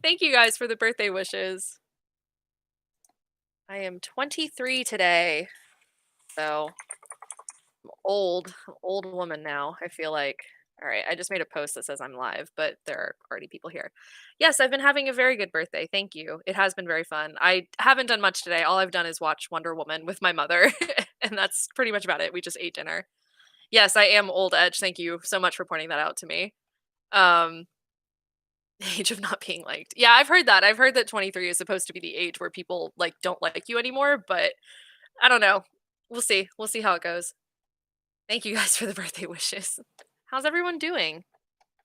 Thank you guys for the birthday wishes. I am 23 today, so old woman now, I feel like. All right, I just made a post that says I'm live, but there are already people here. Yes, I've been having a very good birthday. Thank you. It has been very fun. I haven't done much today. All I've done is watch Wonder Woman with my mother, and that's pretty much about it. We just ate dinner. Yes, I am old edge. Thank you so much for pointing that out to me. Um, the age of not being liked. Yeah, I've heard that. I've heard that 23 is supposed to be the age where people like don't like you anymore, but I don't know. We'll see. We'll see how it goes. Thank you guys for the birthday wishes. How's everyone doing?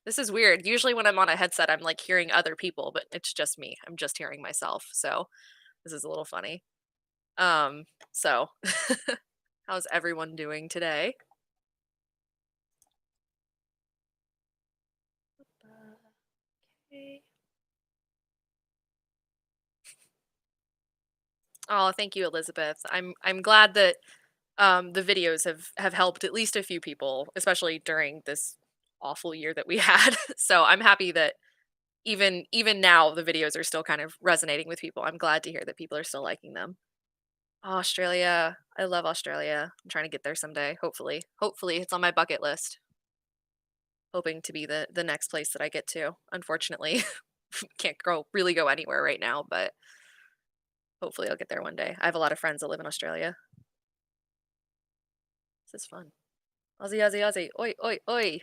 This is weird. Usually when I'm on a headset, I'm like hearing other people, but it's just me. I'm just hearing myself. So this is a little funny. Um, so how's everyone doing today? Okay. Oh, thank you, Elizabeth. I'm glad that the videos have helped at least a few people, especially during this awful year that we had. So I'm happy that even now the videos are still kind of resonating with people. I'm glad to hear that people are still liking them. Australia. I love Australia. I'm trying to get there someday, hopefully. Hopefully it's on my bucket list. Hoping to be the next place that I get to. Unfortunately, can't go anywhere right now, but hopefully I'll get there one day. I have a lot of friends that live in Australia. This is fun. Aussie, Aussie, Aussie. Oi, oi, oi.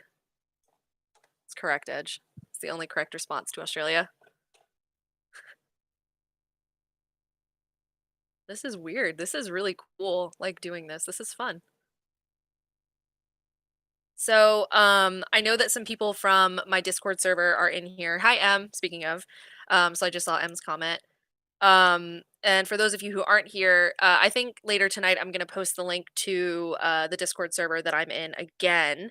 It's correct, Edge. It's the only correct response to Australia. This is weird. This is really cool, like doing this. This is fun. So, I know that some people from my Discord server are in here. Hi, M, speaking of. So I just saw M's comment. And for those of you who aren't here, I think later tonight I'm going to post the link to the Discord server that I'm in again,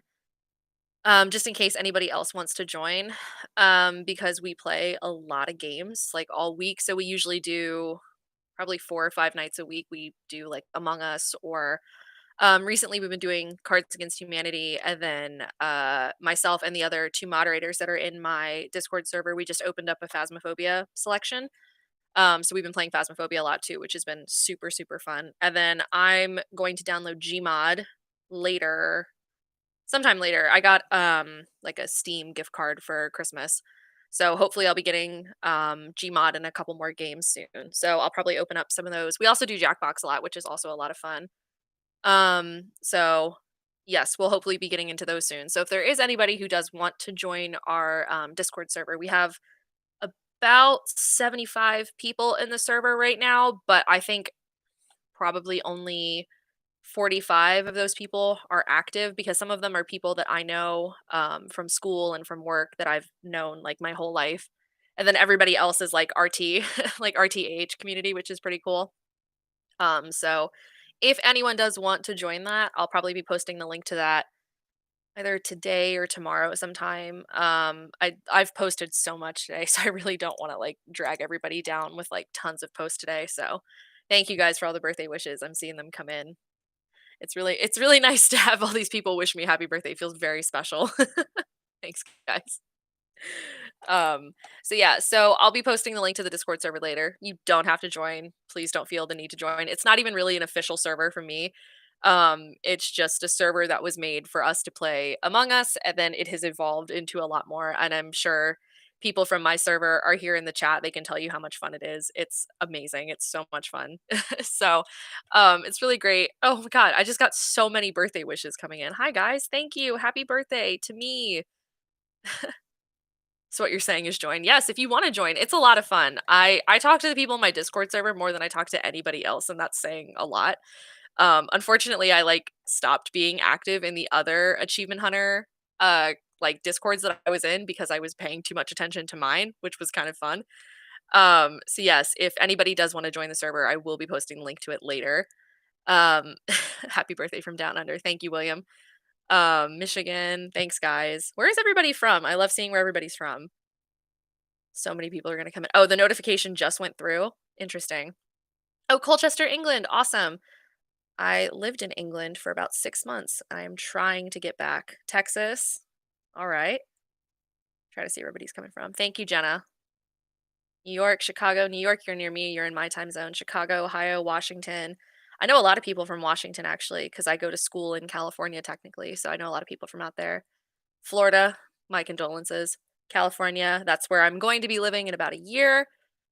just in case anybody else wants to join, because we play a lot of games like all week. So we usually do probably 4 or 5 nights a week. We do like Among Us or recently we've been doing Cards Against Humanity, and then myself and the other two moderators that are in my Discord server, we just opened up a Phasmophobia selection. So we've been playing Phasmophobia a lot too, which has been super, super fun. And then I'm going to download Gmod later, sometime later. I got like a Steam gift card for Christmas. So hopefully I'll be getting Gmod and a couple more games soon. So I'll probably open up some of those. We also do Jackbox a lot, which is also a lot of fun. So yes, we'll hopefully be getting into those soon. So if there is anybody who does want to join our Discord server, we have about 75 people in the server right now, but I think probably only 45 of those people are active because some of them are people that I know from school and from work that I've known like my whole life. And then everybody else is like RT, like RTH community, which is pretty cool. So if anyone does want to join that, I'll probably be posting the link to that either today or tomorrow sometime. I've posted so much today, so I really don't want to like drag everybody down with like tons of posts today. So thank you guys for all the birthday wishes. I'm seeing them come in. It's really nice to have all these people wish me happy birthday. It feels very special. Thanks, guys. Um, so yeah, so I'll be posting the link to the Discord server later. You don't have to join. Please don't feel the need to join. It's not even really an official server for me. It's just a server that was made for us to play Among Us, and then it has evolved into a lot more. And I'm sure people from my server are here in the chat. They can tell you how much fun it is. It's amazing. It's so much fun. So, it's really great. Oh my god, I just got so many birthday wishes coming in. Hi guys, thank you. Happy birthday to me. So what you're saying is join. Yes, if you want to join, it's a lot of fun. I talk to the people in my Discord server more than I talk to anybody else, and that's saying a lot. Unfortunately, I like stopped being active in the other Achievement Hunter like Discords that I was in because I was paying too much attention to mine, which was kind of fun. So yes, if anybody does want to join the server, I will be posting a link to it later. Um, happy birthday from Down Under. Thank you, William. Michigan. Thanks, guys. Where is everybody from? I love seeing where everybody's from. So many people are gonna come in. Oh, the notification just went through. Interesting. Oh, Colchester, England. Awesome. I lived in England for about 6 months. I am trying to get back. Texas. All right. Try to see where everybody's coming from. Thank you, Jenna. New York, Chicago, New York, you're near me, you're in my time zone. Chicago, Ohio, Washington. I know a lot of people from Washington actually, because I go to school in California technically, so I know a lot of people from out there. Florida, my condolences. California, that's where I'm going to be living in about a year.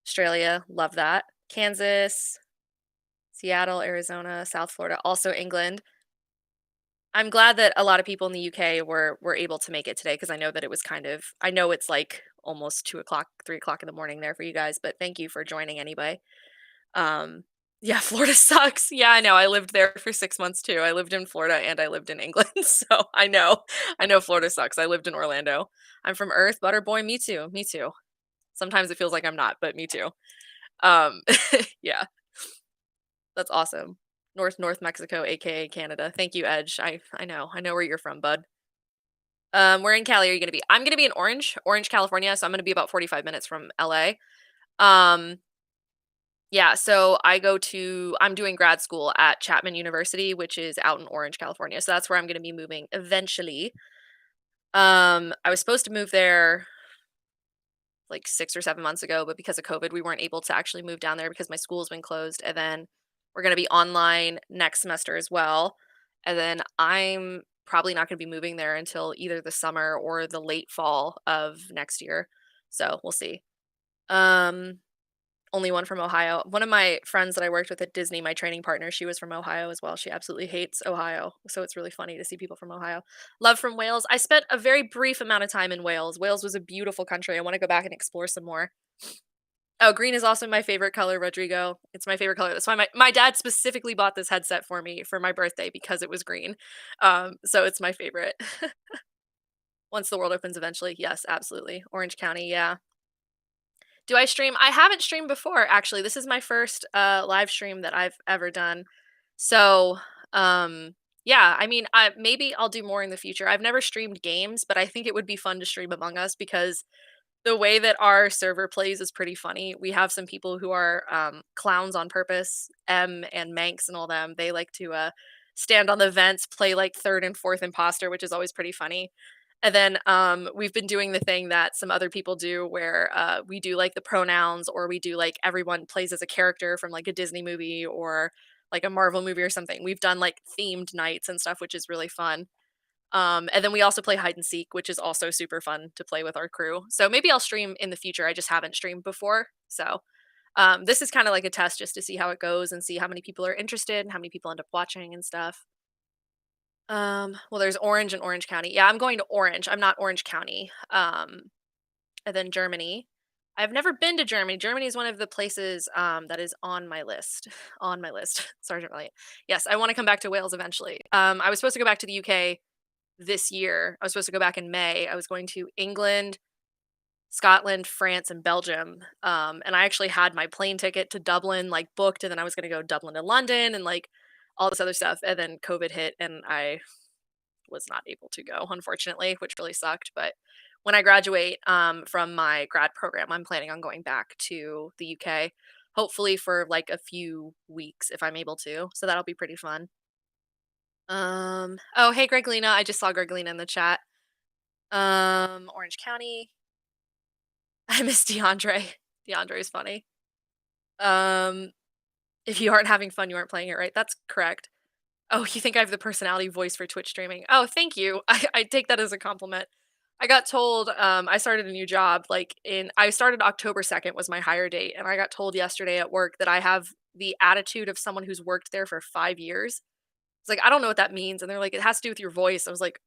Australia, love that. Kansas, Seattle, Arizona, South Florida, also England. I'm glad that a lot of people in the UK were able to make it today because I know that it was kind of I know it's like almost 2 o'clock, 3 o'clock in the morning there for you guys, but thank you for joining anyway. Um, yeah, Florida sucks. Yeah, I know. I lived there for 6 months too. I lived in Florida and I lived in England, so I know. I know Florida sucks. I lived in Orlando. I'm from Earth, Butter Boy. Me too. Me too. Sometimes it feels like I'm not, but me too. Um, yeah, that's awesome. North Mexico, aka Canada. Thank you, Edge. I know. I know where you're from, bud. Where in Cali are you gonna be? I'm gonna be in Orange, California, so I'm gonna be about 45 minutes from LA. Um, yeah, so I'm doing grad school at Chapman University, which is out in Orange, California. So that's where I'm gonna be moving eventually. I was supposed to move there like 6 or 7 months ago, but because of COVID, we weren't able to actually move down there because my school's been closed. And then we're gonna be online next semester as well. And then I'm probably not gonna be moving there until either the summer or the late fall of next year. So we'll see. Um, Only one from Ohio. One of my friends that I worked with at Disney, my training partner, she was from Ohio as well. She absolutely hates Ohio. So it's really funny to see people from Ohio. Love from Wales. I spent a very brief amount of time in Wales. Wales was a beautiful country. I want to go back and explore some more. Oh, green is also my favorite color, Rodrigo. It's my favorite color. That's why my dad specifically bought this headset for me for my birthday because it was green. So it's my favorite. Once the world opens eventually. Yes, absolutely. Orange County, yeah. Do I stream? I haven't streamed before, actually. This is my first live stream that I've ever done. So, yeah, I mean, maybe I'll do more in the future. I've never streamed games, but I think it would be fun to stream Among Us because the way that our server plays is pretty funny. We have some people who are clowns on purpose, M and Manx and all them. They like to stand on the vents, play like third and fourth imposter, which is always pretty funny. And then we've been doing the thing that some other people do where we do like the pronouns or we do like everyone plays as a character from like a Disney movie or like a Marvel movie or something. We've done like themed nights and stuff, which is really fun. And then we also play hide and seek, which is also super fun to play with our crew. So maybe I'll stream in the future. I just haven't streamed before. So this is kind of like a test just to see how it goes and see how many people are interested and how many people end up watching and stuff. Well, there's Orange and Orange County. Yeah, I'm going to Orange. I'm not Orange County. And then Germany. I've never been to Germany. Germany is one of the places that is on my list. On my list, Sergeant Reliant. Yes, I want to come back to Wales eventually. I was supposed to go back to the UK this year. I was supposed to go back in May. I was going to England, Scotland, France, and Belgium. And I actually had my plane ticket to Dublin like booked, and then I was going to go Dublin to London and like all this other stuff. And then COVID hit, and I was not able to go, unfortunately, which really sucked. But when I graduate from my grad program, I'm planning on going back to the UK, hopefully for like a few weeks if I'm able to. So that'll be pretty fun. Oh, hey, Greglina. I just saw Greglina in the chat. Orange County. I miss DeAndre. DeAndre is funny. Um, if you aren't having fun, you aren't playing it right. That's correct. Oh, you think I have the personality voice for Twitch streaming? Oh, thank you. I take that as a compliment. I got told I started a new job I started October 2nd was my hire date, and I got told yesterday at work that I have the attitude of someone who's worked there for 5 years. It's like I don't know what that means, and they're like, it has to do with your voice. I was like,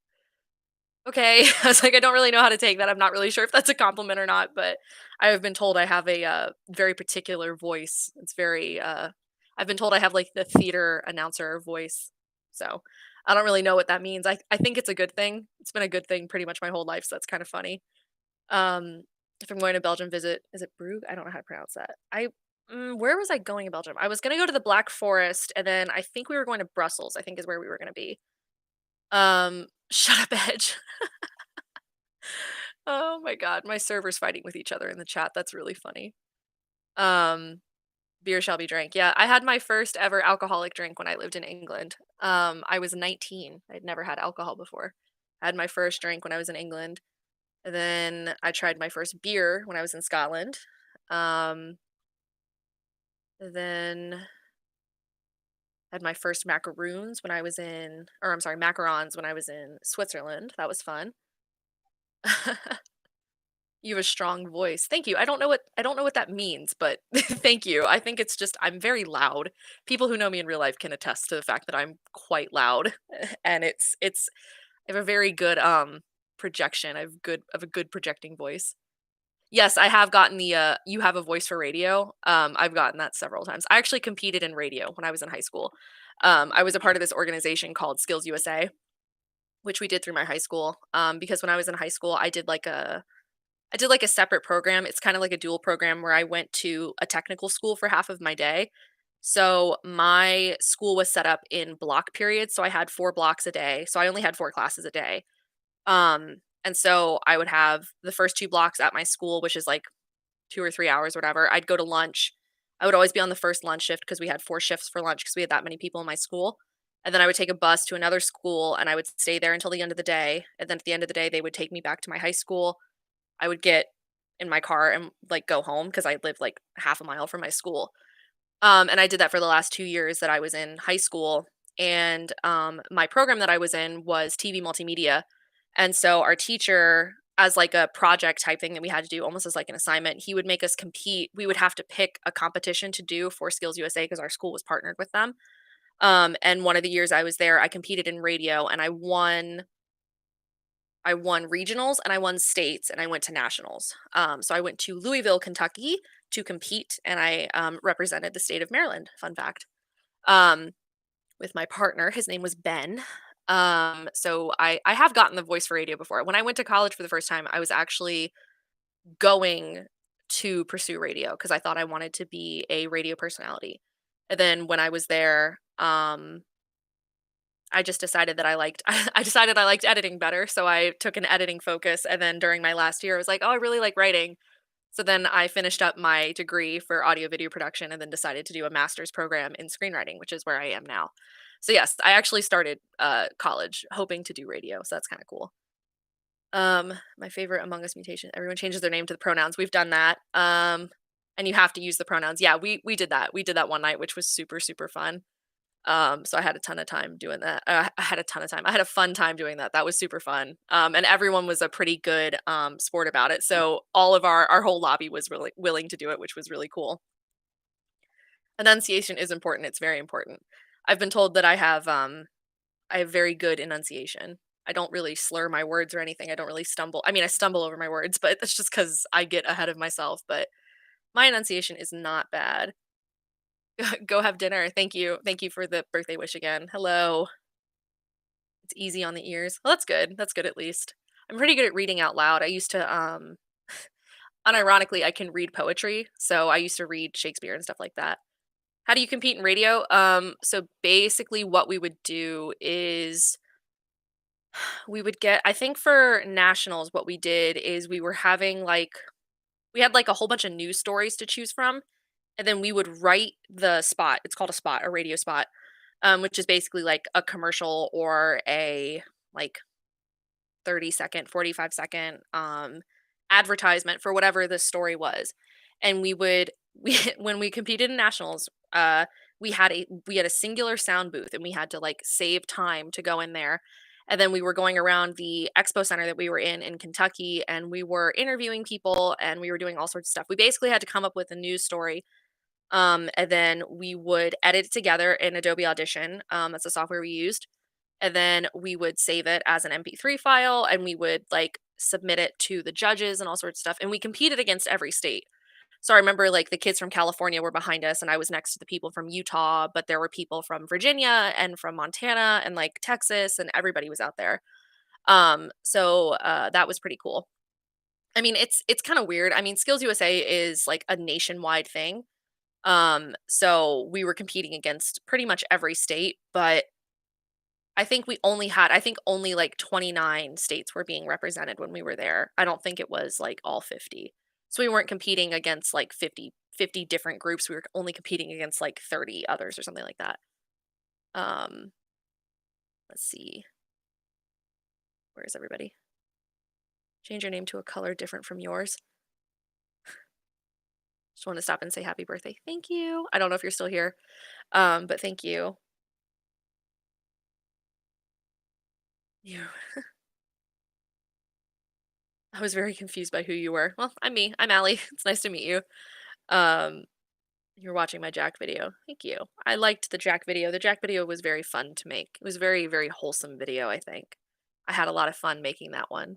okay. I was like, I don't really know how to take that. I'm not really sure if that's a compliment or not, but I have been told I have a very particular voice. It's very, I've been told I have like the theater announcer voice. So I don't really know what that means. I think it's a good thing. It's been a good thing pretty much my whole life. So that's kind of funny. Um, if I'm going to Belgium visit, is it Brugge? I don't know how to pronounce that. Where was I going in Belgium? I was going to go to the Black Forest and then I think we were going to Brussels, I think is where we were going to be. Shut up, Edge. Oh my god, my server's fighting with each other in the chat. That's really funny. Um, Beer shall be drank. Yeah, I had my first ever alcoholic drink when I lived in England. I was 19. I'd never had alcohol before. I had my first drink when I was in England. And then I tried my first beer when I was in Scotland. Then had my first macaroons when I was in or I'm sorry, macarons when I was in Switzerland. That was fun. You have a strong voice. Thank you. I don't know what that means, but thank you. I think it's just I'm very loud. People who know me in real life can attest to the fact that I'm quite loud, and it's I have a very good projection. I have a good projecting voice. Yes, I have gotten the you have a voice for radio. I've gotten that several times. I actually competed in radio when I was in high school. I was a part of this organization called Skills USA, which we did through my high school. Because when I was in high school, I did like a separate program. It's kind of like a dual program where I went to a technical school for half of my day. So my school was set up in block periods. So I had 4 blocks a day. So I only had 4 classes a day. And so I would have the first 2 blocks at my school, which is like 2 or 3 hours, whatever. I'd go to lunch. I would always be on the first lunch shift because we had 4 shifts for lunch because we had that many people in my school. And then I would take a bus to another school and I would stay there until the end of the day. And then at the end of the day, they would take me back to my high school. I would get in my car and like go home because I lived like half a mile from my school. And I did that for the last 2 years that I was in high school. And my program that I was in was TV multimedia. And so our teacher, as like a project type thing that we had to do, almost as like an assignment, he would make us compete. We would have to pick a competition to do for Skills USA because our school was partnered with them. And one of the years I was there, I competed in radio and I won regionals and I won states and I went to nationals. So I went to Louisville, Kentucky to compete and I represented the state of Maryland. Fun fact. Um, with my partner, his name was Ben. So I have gotten the voice for radio before. When I went to college for the first time, I was actually going to pursue radio because I thought I wanted to be a radio personality. And then when I was there, I just decided that I liked I decided I liked editing better, so I took an editing focus, and then during my last year, I was like, "Oh, I really like writing." So then I finished up my degree for audio video production and then decided to do a master's program in screenwriting, which is where I am now. So yes, I actually started, college hoping to do radio, so that's kinda cool. My favorite Among Us mutation, everyone changes their name to the pronouns, we've done that, and you have to use the pronouns. Yeah, we did that. We did that one night, which was super, super fun. So I had a ton of time doing that. I had a ton of time. I had a fun time doing that. That was super fun. And everyone was a pretty good sport about it. So all of our whole lobby was really willing to do it, which was really cool. Enunciation is important. It's very important. I've been told that I have very good enunciation. I don't really slur my words or anything. I don't really stumble. I mean, I stumble over my words, but that's just because I get ahead of myself. But my enunciation is not bad. Go have dinner. Thank you. Thank you for the birthday wish again. Hello. It's easy on the ears. Well, that's good. That's good at least. I'm pretty good at reading out loud. I used to unironically I can read poetry, so I used to read Shakespeare and stuff like that. How do you compete in radio? So basically what we would do is we would get I think for nationals what we did is we were having like we had like a whole bunch of news stories to choose from and then we would write the spot. It's called a spot, a radio spot, which is basically like a commercial or a like 30-second, 45-second advertisement for whatever the story was. And we would we when we competed in nationals, we had a singular sound booth and we had to like save time to go in there. And then we were going around the expo center that we were in Kentucky and we were interviewing people and we were doing all sorts of stuff. We basically had to come up with a news story, and then we would edit it together in Adobe Audition. That's the software we used, and then we would save it as an MP3 file and we would like submit it to the judges and all sorts of stuff. And we competed against every state. So I remember like the kids from California were behind us and I was next to the people from Utah, but there were people from Virginia and from Montana and like Texas and everybody was out there. That was pretty cool. I mean, it's kind of weird. I mean, Skills USA is like a nationwide thing. So we were competing against pretty much every state, but I think only like 29 states were being represented when we were there. I don't think it was like all 50. So we weren't competing against like 50 different groups. We were only competing against like 30 others or something like that. Um, let's see. Where is everybody? Change your name to a color different from yours. Just wanna stop and say happy birthday. Thank you. I don't know if you're still here, but thank you. You I was very confused by who you were. Well, I'm me. I'm Allie. It's nice to meet you. Um, you're watching my Jack video. Thank you. I liked the Jack video. The Jack video was very fun to make. It was very, very wholesome video, I think. I had a lot of fun making that one.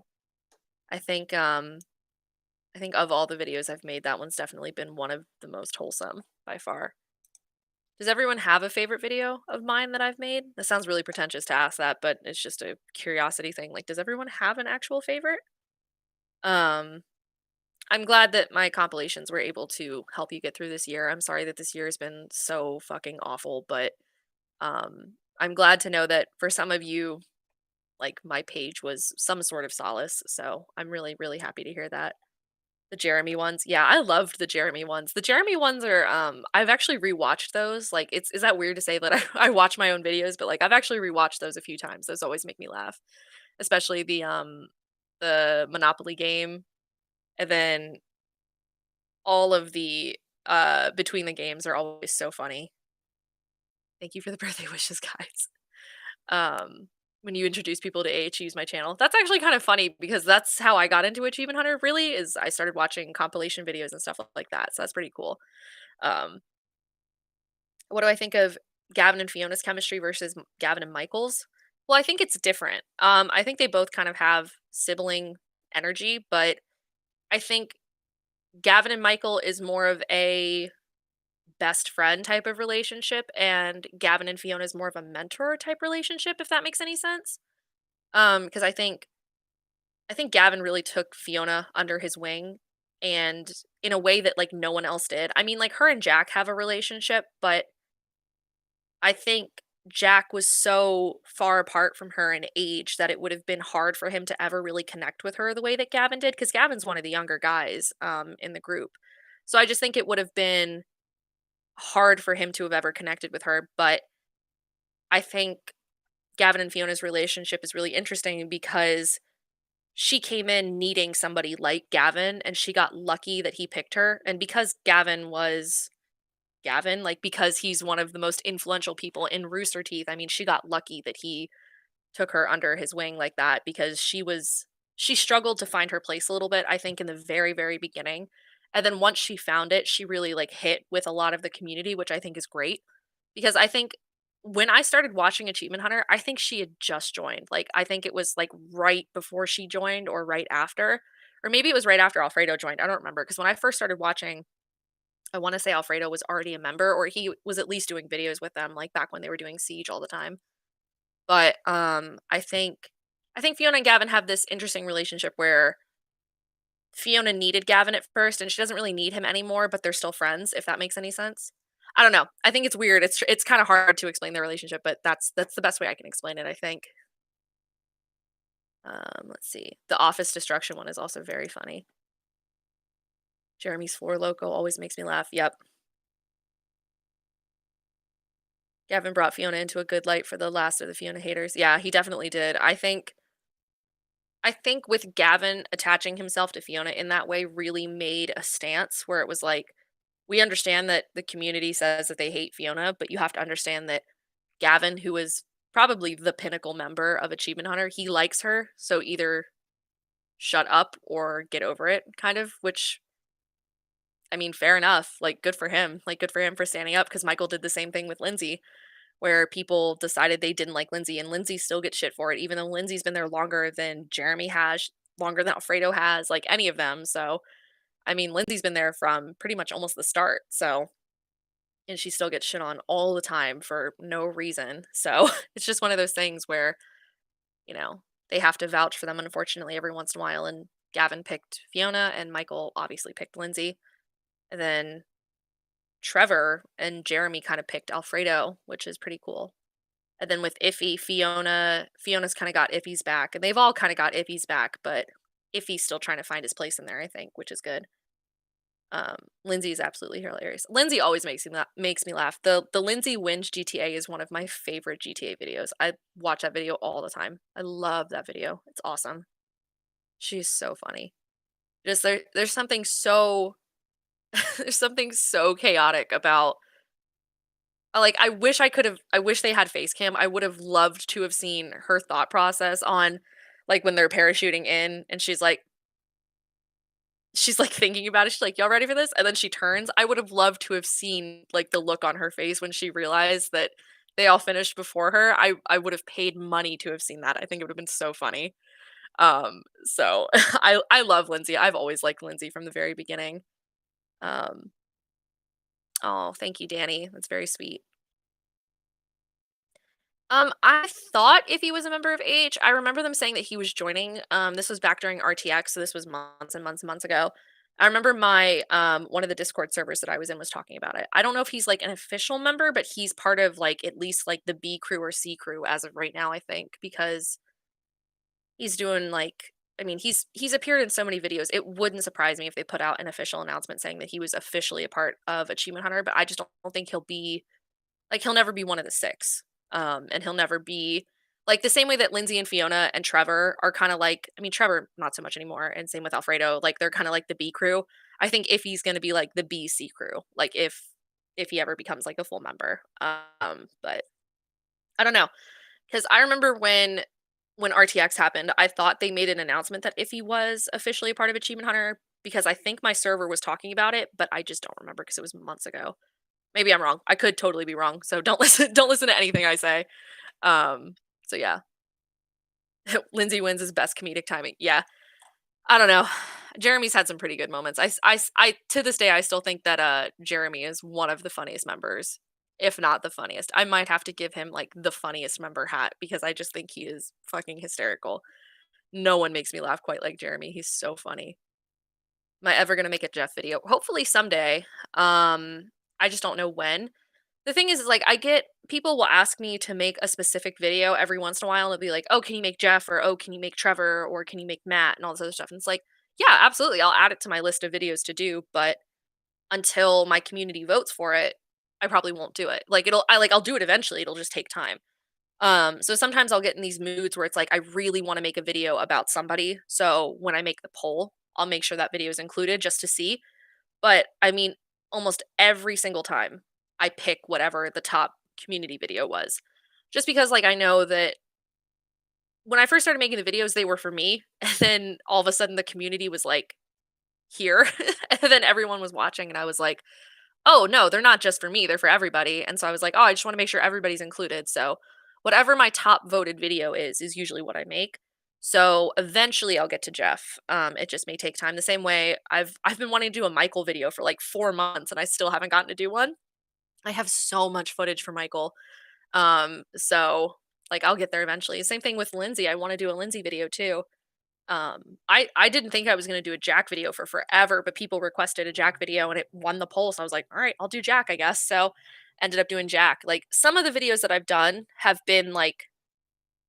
I think I think of all the videos I've made, that one's definitely been one of the most wholesome by far. Does everyone have a favorite video of mine that I've made? That sounds really pretentious to ask that, but it's just a curiosity thing. Like, does everyone have an actual favorite? Um, I'm glad that my compilations were able to help you get through this year. I'm sorry that this year has been so fucking awful, but I'm glad to know that for some of you, like my page was some sort of solace. So I'm really, really happy to hear that. The Jeremy ones. Yeah, I loved the Jeremy ones. The Jeremy ones are I've actually rewatched those. Like it's is that weird to say that I watch my own videos, but like I've actually rewatched those a few times. Those always make me laugh. Especially the Monopoly game and then all of the between the games are always so funny. Thank you for the birthday wishes, guys. When you introduce people to AHU's my channel. That's actually kind of funny because that's how I got into Achievement Hunter really is I started watching compilation videos and stuff like that. So that's pretty cool. Um, what do I think of Gavin and Fiona's chemistry versus Gavin and Michael's? Well, I think it's different. I think they both kind of have sibling energy, but I think Gavin and Michael is more of a best friend type of relationship, and Gavin and Fiona is more of a mentor type relationship, if that makes any sense. Because I think Gavin really took Fiona under his wing and in a way that like no one else did. I mean, like her and Jack have a relationship, but I think Jack was so far apart from her in age that it would have been hard for him to ever really connect with her the way that Gavin did because Gavin's one of the younger guys in the group. So I just think it would have been hard for him to have ever connected with her, but I think Gavin and Fiona's relationship is really interesting because she came in needing somebody like Gavin and she got lucky that he picked her. And because Gavin was Gavin, like because he's one of the most influential people in Rooster Teeth, I mean, she got lucky that he took her under his wing like that because she struggled to find her place a little bit, I think, in the very, very beginning. And then once she found it, she really like hit with a lot of the community, which I think is great. Because I think when I started watching Achievement Hunter, I think she had just joined. Like I think it was like right before she joined or right after. Or maybe it was right after Alfredo joined. I don't remember. Because when I first started watching, I want to say Alfredo was already a member or he was at least doing videos with them, like back when they were doing Siege all the time. But, I think Fiona and Gavin have this interesting relationship where Fiona needed Gavin at first, and she doesn't really need him anymore, but they're still friends, if that makes any sense. I don't know. I think it's weird. It's kinda hard to explain their relationship, but that's the best way I can explain it, I think. Let's see. The Office Destruction one is also very funny. Jeremy's Floor Loco always makes me laugh. Yep. Gavin brought Fiona into a good light for the last of the Fiona haters. Yeah, he definitely did. I think with Gavin attaching himself to Fiona in that way really made a stance where it was like, we understand that the community says that they hate Fiona, but you have to understand that Gavin, who is probably the pinnacle member of Achievement Hunter, he likes her. So either shut up or get over it, kind of, which I mean, fair enough. Like, good for him. Like, good for him for standing up because Michael did the same thing with Lindsay, where people decided they didn't like Lindsay, and Lindsay still gets shit for it, even though Lindsay's been there longer than Jeremy has, longer than Alfredo has, like any of them. So, I mean, Lindsay's been there from pretty much almost the start. So, and she still gets shit on all the time for no reason. So, it's just one of those things where, you know, they have to vouch for them, unfortunately, every once in a while. And Gavin picked Fiona, and Michael obviously picked Lindsay. And then Trevor and Jeremy kind of picked Alfredo, which is pretty cool. And then with Iffy, Fiona's kinda got Iffy's back, and they've all kinda got Iffy's back, but Iffy's still trying to find his place in there, I think, which is good. Lindsay is absolutely hilarious. Lindsay always makes me laugh. The Lindsay wins GTA is one of my favorite GTA videos. I watch that video all the time. I love that video. It's awesome. She's so funny. Just there's something so There's something so chaotic about like, I wish they had face cam. I would have loved to have seen her thought process on, like, when they're parachuting in and she's, like, thinking about it. She's like, "Y'all ready for this?" And then she turns. I would have loved to have seen, like, the look on her face when she realized that they all finished before her. I would have paid money to have seen that. I think it would have been so funny. So I love Lindsay. I've always liked Lindsay from the very beginning. Um, oh, thank you, Danny. That's very sweet. I thought if he was a member of AH, I remember them saying that he was joining. This was back during RTX, so this was months and months and months ago. I remember my one of the Discord servers that I was in was talking about it. I don't know if he's like an official member, but he's part of like at least like the B crew or C crew as of right now, I think, because he's doing like I mean, he's appeared in so many videos. It wouldn't surprise me if they put out an official announcement saying that he was officially a part of Achievement Hunter, but I just don't think he'll be like, he'll never be one of the 6. And he'll never be like, the same way that Lindsay and Fiona and Trevor are kinda like I mean, Trevor, not so much anymore, and same with Alfredo, like, they're kinda like the B crew. I think if he's gonna be, like, the BC crew, like, if he ever becomes, like, a full member. But I don't know, because I remember when RTX happened, I thought they made an announcement that if he was officially a part of Achievement Hunter, because I think my server was talking about it, but I just don't remember because it was months ago. Maybe I'm wrong. I could totally be wrong, so don't listen to anything I say. Um, so yeah. Lindsay wins his best comedic timing. Yeah. I don't know. Jeremy's had some pretty good moments. I to this day I still think that Jeremy is one of the funniest members, if not the funniest. I might have to give him like the funniest member hat because I just think he is fucking hysterical. No one makes me laugh quite like Jeremy. He's so funny. Am I ever gonna make a Jeff video? Hopefully someday. I just don't know when. The thing is, like, I get people will ask me to make a specific video every once in a while, and it'll be like, "Oh, can you make Jeff?" or "Oh, can you make Trevor?" or "Can you make Matt?" and all this other stuff, and it's like, yeah, absolutely, I'll add it to my list of videos to do, but until my community votes for it, I probably won't do it. Like, I'll do it eventually, it'll just take time. So sometimes I'll get in these moods where it's like, I really wanna make a video about somebody, so when I make the poll, I'll make sure that video is included just to see, but, I mean, almost every single time, I pick whatever the top community video was. Just because, like, I know that when I first started making the videos, they were for me, and then all of a sudden the community was, like, here, and then everyone was watching, and I was like, "Oh, no, they're not just for me, they're for everybody," and so I was like, "Oh, I just wanna make sure everybody's included," so whatever my top voted video is usually what I make. So, eventually, I'll get to Jeff, it just may take time. The same way I've been wanting to do a Michael video for, like, 4 months, and I still haven't gotten to do one. I have so much footage for Michael, so, like, I'll get there eventually. Same thing with Lindsay, I wanna do a Lindsay video too. I didn't think I was gonna do a Jack video for forever, but people requested a Jack video and it won the poll, so I was like, "Alright, I'll do Jack, I guess." So, ended up doing Jack. Like, some of the videos that I've done have been, like,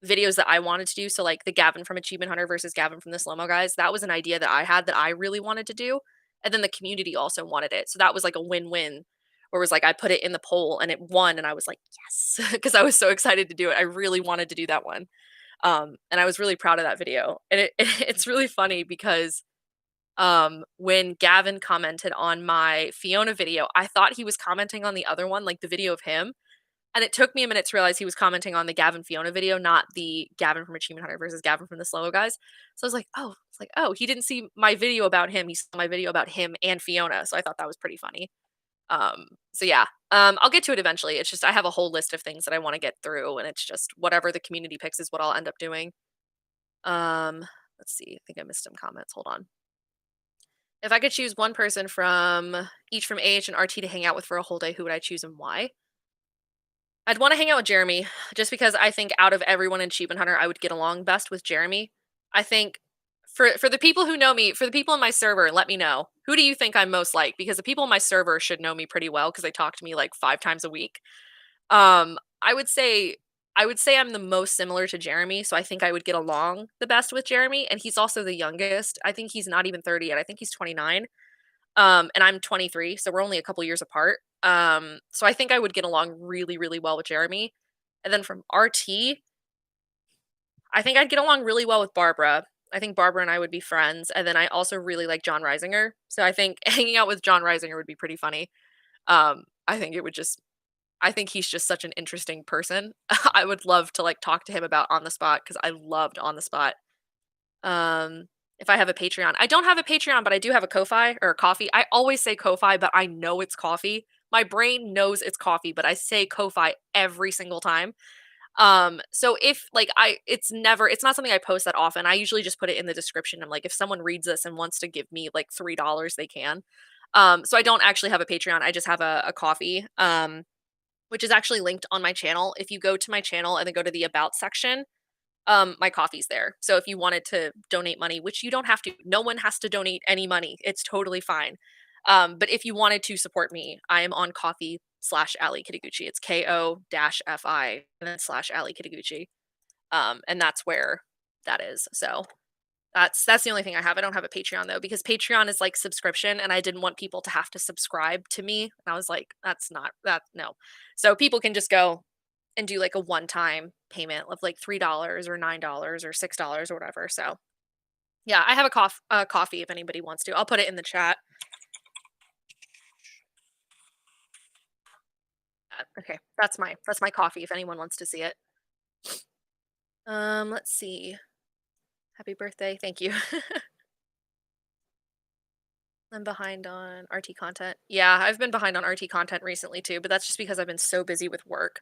videos that I wanted to do, so, like, the Gavin from Achievement Hunter versus Gavin from the Slow-Mo Guys, that was an idea that I had that I really wanted to do, and then the community also wanted it, so that was, like, a win-win, where it was, like, I put it in the poll and it won, and I was like, "Yes," because I was so excited to do it, I really wanted to do that one. And I was really proud of that video. And it's really funny because when Gavin commented on my Fiona video, I thought he was commenting on the other one, like the video of him. And it took me a minute to realize he was commenting on the Gavin Fiona video, not the Gavin from Achievement Hunter versus Gavin from the Slow Guys. So I was like, oh, it's like, oh, he didn't see my video about him. He saw my video about him and Fiona. So I thought that was pretty funny. So yeah, I'll get to it eventually. It's just I have a whole list of things that I want to get through, and it's just whatever the community picks is what I'll end up doing. Um, let's see. I think I missed some comments. Hold on. If I could choose one person from each from AH and RT to hang out with for a whole day, who would I choose and why? I'd want to hang out with Jeremy just because I think out of everyone in Achievement Hunter, I would get along best with Jeremy. I think for the people who know me, for the people in my server, let me know. Who do you think I'm most like? Because the people in my server should know me pretty well because they talk to me like 5 times a week. I would say I'm the most similar to Jeremy, so I think I would get along the best with Jeremy, and he's also the youngest. I think he's not even 30 yet. I think he's 29. And I'm 23, so we're only a couple years apart. So I think I would get along really, really well with Jeremy. And then from RT, I think I'd get along really well with Barbara. I think Barbara and I would be friends, and then I also really like John Reisinger, so I think hanging out with John Reisinger would be pretty funny. I think it would just I think he's just such an interesting person. I would love to, like, talk to him about On the Spot because I loved On the Spot. Um, if I have a Patreon, I don't have a Patreon, but I do have a Ko-fi or a Ko-fi. I always say Ko-fi, but I know it's coffee. My brain knows it's coffee, but I say Ko-fi every single time. So if like it's not something I post that often. I usually just put it in the description. I'm like, if someone reads this and wants to give me like $3, they can. So I don't actually have a Patreon. I just have a coffee. Which is actually linked on my channel. If you go to my channel and then go to the about section, my coffee's there. So if you wanted to donate money, which you don't have to, no one has to donate any money. It's totally fine. But if you wanted to support me, I am on coffee slash Allie Kitaguchi. It's KO-FI and then slash Allie Kitaguchi. And that's where that is. So that's the only thing I have. I don't have a Patreon though, because Patreon is like subscription and I didn't want people to have to subscribe to me. And I was like, that's not that no. So people can just go and do like a one-time payment of like $3 or $9 or $6 or whatever. So yeah, I have a coffee if anybody wants to. I'll put it in the chat. Okay, that's my coffee if anyone wants to see it. Let's see. Happy birthday. Thank you. I'm behind on RT content. Yeah, I've been behind on RT content recently too, but that's just because I've been so busy with work.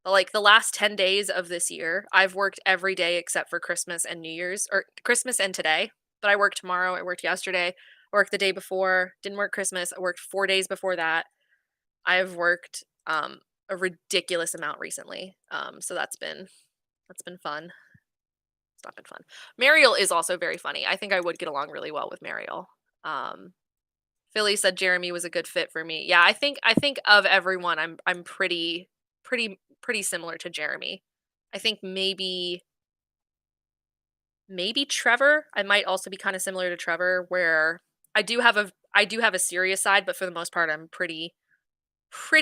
But like the last 10 days of this year, I've worked every day except for Christmas and New Year's, or Christmas and today. But I worked tomorrow, I worked yesterday, I worked the day before, didn't work Christmas, I worked 4 days before that. I've worked a ridiculous amount recently. So that's been fun. It's not been fun. Mariel is also very funny. I think I would get along really well with Mariel. Um Philly said Jeremy was a good fit for me. Yeah, I think of everyone, I'm pretty similar to Jeremy. I think maybe Trevor. I might also be kind of similar to Trevor, where I do have a serious side, but for the most part, I'm pretty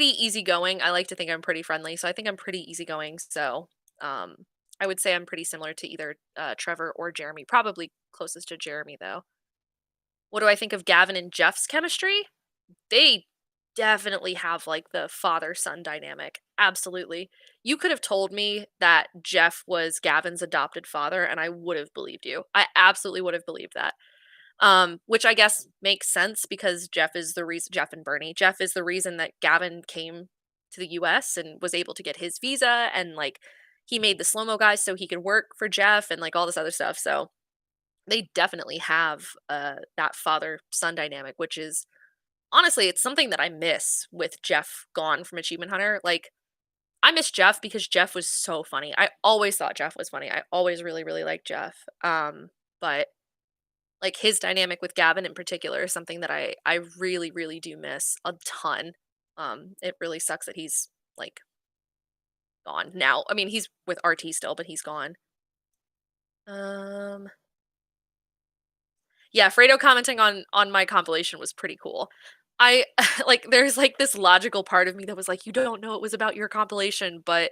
easygoing. I like to think I'm pretty friendly, so I think I'm pretty easygoing. So um, I would say I'm pretty similar to either Trevor or Jeremy. Probably closest to Jeremy though. What do I think of Gavin and Jeff's chemistry? They definitely have like the father son dynamic. Absolutely. You could have told me that Jeff was Gavin's adopted father and I would have believed you. I absolutely would have believed that. Which I guess makes sense because Jeff is the reason Jeff and Bernie. Jeff is the reason that Gavin came to the US and was able to get his visa and like he made the slow-mo guys so he could work for Jeff and like all this other stuff. So they definitely have that father son dynamic, which is honestly, it's something that I miss with Jeff gone from Achievement Hunter. Like, I miss Jeff because Jeff was so funny. I always thought Jeff was funny. I always really, really liked Jeff. But like his dynamic with Gavin in particular is something that I really, really do miss a ton. It really sucks that he's like gone now. I mean, he's with RT still, but he's gone. Um, Yeah, Fredo commenting on my compilation was pretty cool. I like there's like this logical part of me that was like, "You don't know it was about your compilation," but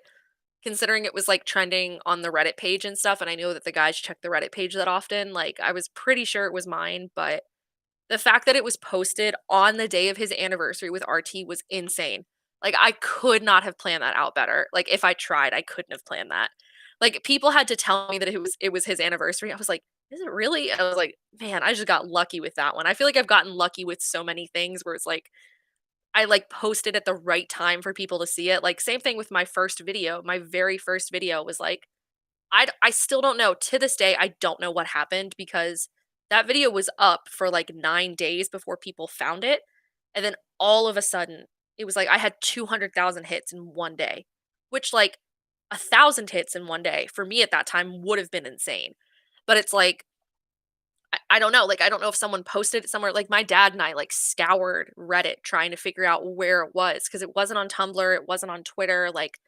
considering it was like trending on the Reddit page and stuff, and I know that the guys check the Reddit page that often, like I was pretty sure it was mine, but the fact that it was posted on the day of his anniversary with RT was insane. Like, I could not have planned that out better. Like, if I tried, I couldn't have planned that. Like, people had to tell me that it was his anniversary. I was like, "Is it really?" I was like, "Man, I just got lucky with that one." I feel like I've gotten lucky with so many things where it's like, I, like, posted at the right time for people to see it. Like, same thing with my first video. My very first video was like I still don't know. To this day, I don't know what happened because that video was up for like 9 days before people found it, and then all of a sudden, it was like I had 200,000 hits in 1 day, which, like, 1,000 hits in 1 day for me at that time would have been insane. But it's like, I don't know, like, I don't know if someone posted it somewhere. Like, my dad and I, like, scoured Reddit trying to figure out where it was because it wasn't on Tumblr, it wasn't on Twitter, like,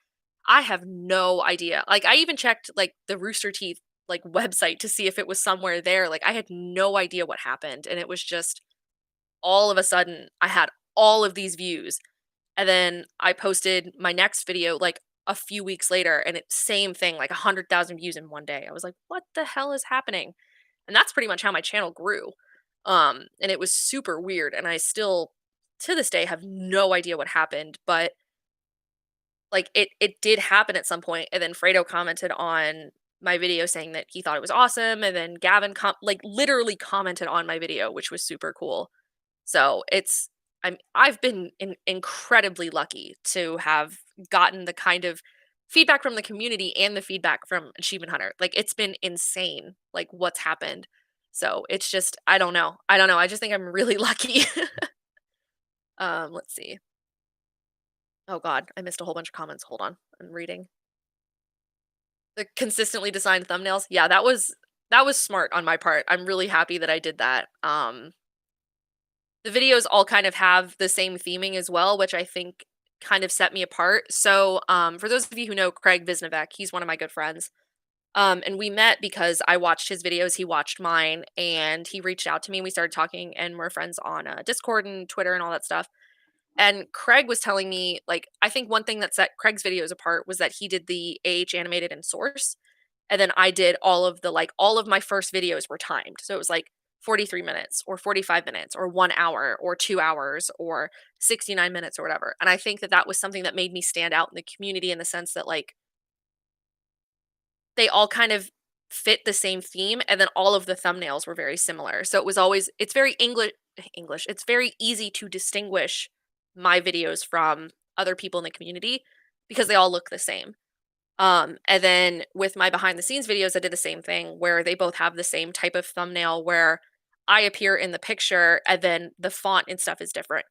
I have no idea. Like, I even checked, like, the Rooster Teeth, like, website to see if it was somewhere there. Like, I had no idea what happened, and it was just all of a sudden, I had all of these views, and then I posted my next video, like, a few weeks later, and it's same thing, like, 100,000 views in 1 day. I was like, "What the hell is happening?" And that's pretty much how my channel grew. And it was super weird, and I still to this day have no idea what happened, but like it did happen at some point, and then Fredo commented on my video saying that he thought it was awesome, and then Gavin like literally commented on my video, which was super cool. So I've been incredibly lucky to have gotten the kind of feedback from the community and the feedback from Achievement Hunter. Like it's been insane, like what's happened. So it's just I don't know. I don't know. I just think I'm really lucky. Let's see. Oh God, I missed a whole bunch of comments. Hold on, I'm reading. The consistently designed thumbnails. Yeah, that was smart on my part. I'm really happy that I did that. The videos all kind of have the same theming as well, which I think kind of set me apart. So, for those of you who know Craig Visnevec, he's one of my good friends. And we met because I watched his videos, he watched mine, and he reached out to me. We started talking, and we're friends on Discord and Twitter and all that stuff. And Craig was telling me, like, I think one thing that set Craig's videos apart was that he did the animated in Source, and then I did all of the like all of my first videos were timed. So it was like 43 minutes or 45 minutes or 1 hour or 2 hours or 69 minutes or whatever. And I think that that was something that made me stand out in the community in the sense that like they all kind of fit the same theme and then all of the thumbnails were very similar. So it was always it's very English. It's very easy to distinguish my videos from other people in the community because they all look the same. And then with my behind the scenes videos, I did the same thing where they both have the same type of thumbnail where I appear in the picture and then the font and stuff is different.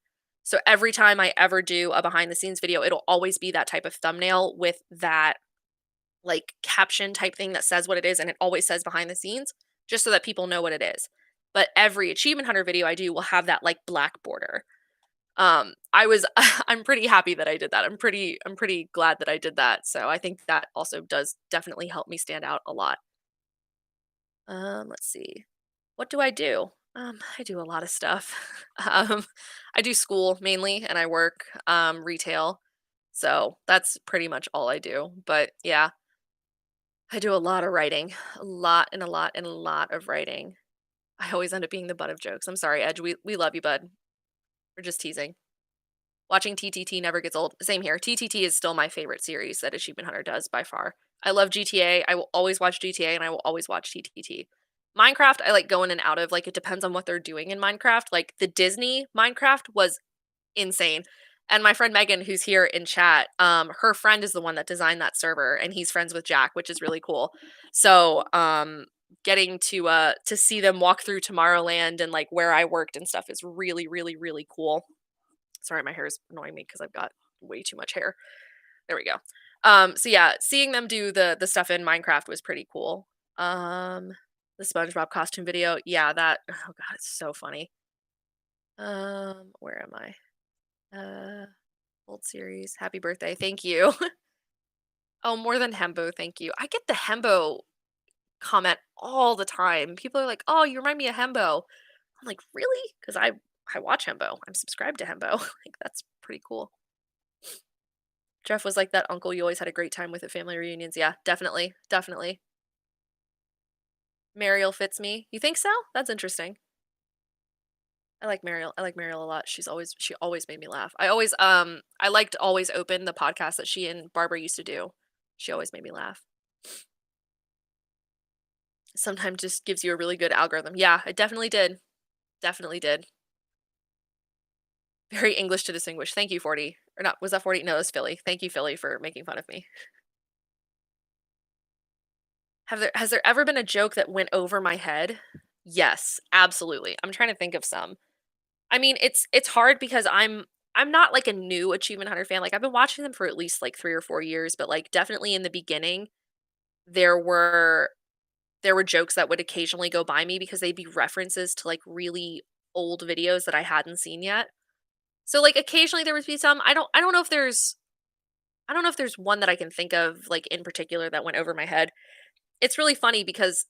So every time I ever do a behind the scenes video, it'll always be that type of thumbnail with that like caption type thing that says what it is and it always says behind the scenes just so that people know what it is. But every achievement hunter video I do will have that like black border. I was I'm pretty happy that I did that. I'm pretty glad that I did that. So I think that also does definitely help me stand out a lot. Let's see. What do I do? I do a lot of stuff. Um, I do school mainly and I work retail. So that's pretty much all I do. But yeah, I do a lot of writing. A lot and a lot and a lot of writing. I always end up being the butt of jokes. I'm sorry, Edge. We love you, bud. We're just teasing. Watching TTT never gets old. Same here. TTT is still my favorite series that Achievement Hunter does by far. I love GTA. I will always watch GTA and I will always watch TTT. Minecraft, I like going and out of. Like, it depends on what they're doing in Minecraft. Like, the Disney Minecraft was insane. And my friend Megan, who's here in chat, her friend is the one that designed that server, and he's friends with Jack, which is really cool. So, getting to see them walk through Tomorrowland and like where I worked and stuff is really, really, really cool. Sorry, my hair is annoying me because I've got way too much hair. There we go. So yeah, seeing them do the stuff in Minecraft was pretty cool. The SpongeBob costume video, yeah, that oh god, it's so funny. Where am I? Old series. Happy birthday. Thank you. Oh, more than Hembo, thank you. I get the Hembo comment all the time. People are like, "Oh, you remind me of Hembo." I'm like, "Really?" Because I watch Hembo. I'm subscribed to Hembo. Like that's pretty cool. Jeff was like that uncle you always had a great time with at family reunions. Yeah, definitely, definitely. Mariel fits me. You think so? That's interesting. I like Mariel. I like Mariel a lot. She always made me laugh. I liked Always Open, the podcast that she and Barbara used to do. She always made me laugh. Sometimes just gives you a really good algorithm. Yeah, it definitely did. Definitely did. Very English to distinguish. Thank you, 40. Or not, was that 40? No, it was Philly. Thank you, Philly, for making fun of me. Has there ever been a joke that went over my head? Yes, absolutely. I'm trying to think of some. I mean, it's hard because I'm not like a new Achievement Hunter fan. Like I've been watching them for at least like 3 or 4 years, but like definitely in the beginning there were there were jokes that would occasionally go by me because they'd be references to like really old videos that I hadn't seen yet. So like occasionally there would be some I don't know if there's I don't know if there's one that I can think of like in particular that went over my head. It's really funny because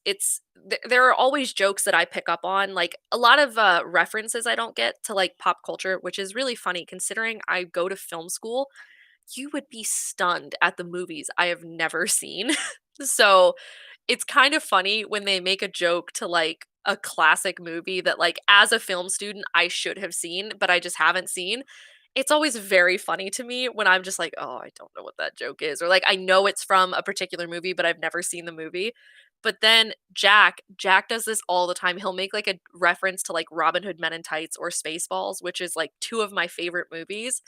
there are always jokes that I pick up on, like, a lot of, references I don't get to, like, pop culture, which is really funny considering I go to film school. You would be stunned at the movies I have never seen. So, it's kind of funny when they make a joke to, like, a classic movie that, like, as a film student, I should have seen, but I just haven't seen. It's always very funny to me when I'm just like, "Oh, I don't know what that joke is," or, like, I know it's from a particular movie, but I've never seen the movie. But then Jack does this all the time. He'll make, like, a reference to, like, Robin Hood Men in Tights or Spaceballs, which is, like, 2 of my favorite movies,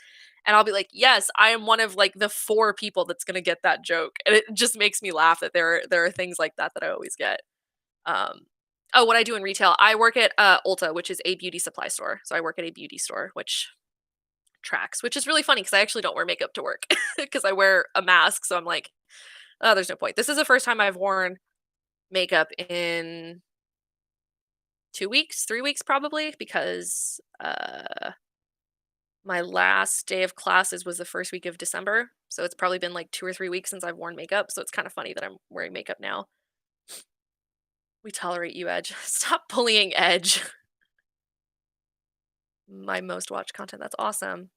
and I'll be like, "Yes, I am one of, like, the 4 people that's gonna get that joke," and it just makes me laugh that there are things like that that I always get. Um oh, what I do in retail, I work at, Ulta, which is a beauty supply store, so I work at a beauty store, which tracks, which is really funny because I actually don't wear makeup to work because I wear a mask, so I'm like, "Oh, there's no point." This is the first time I've worn makeup in 2 weeks, 3 weeks probably because, my last day of classes was the first week of December, so it's probably been, like, 2 or 3 weeks since I've worn makeup, so it's kinda funny that I'm wearing makeup now. We tolerate you, Edge. Stop bullying Edge. My most watched content, that's awesome.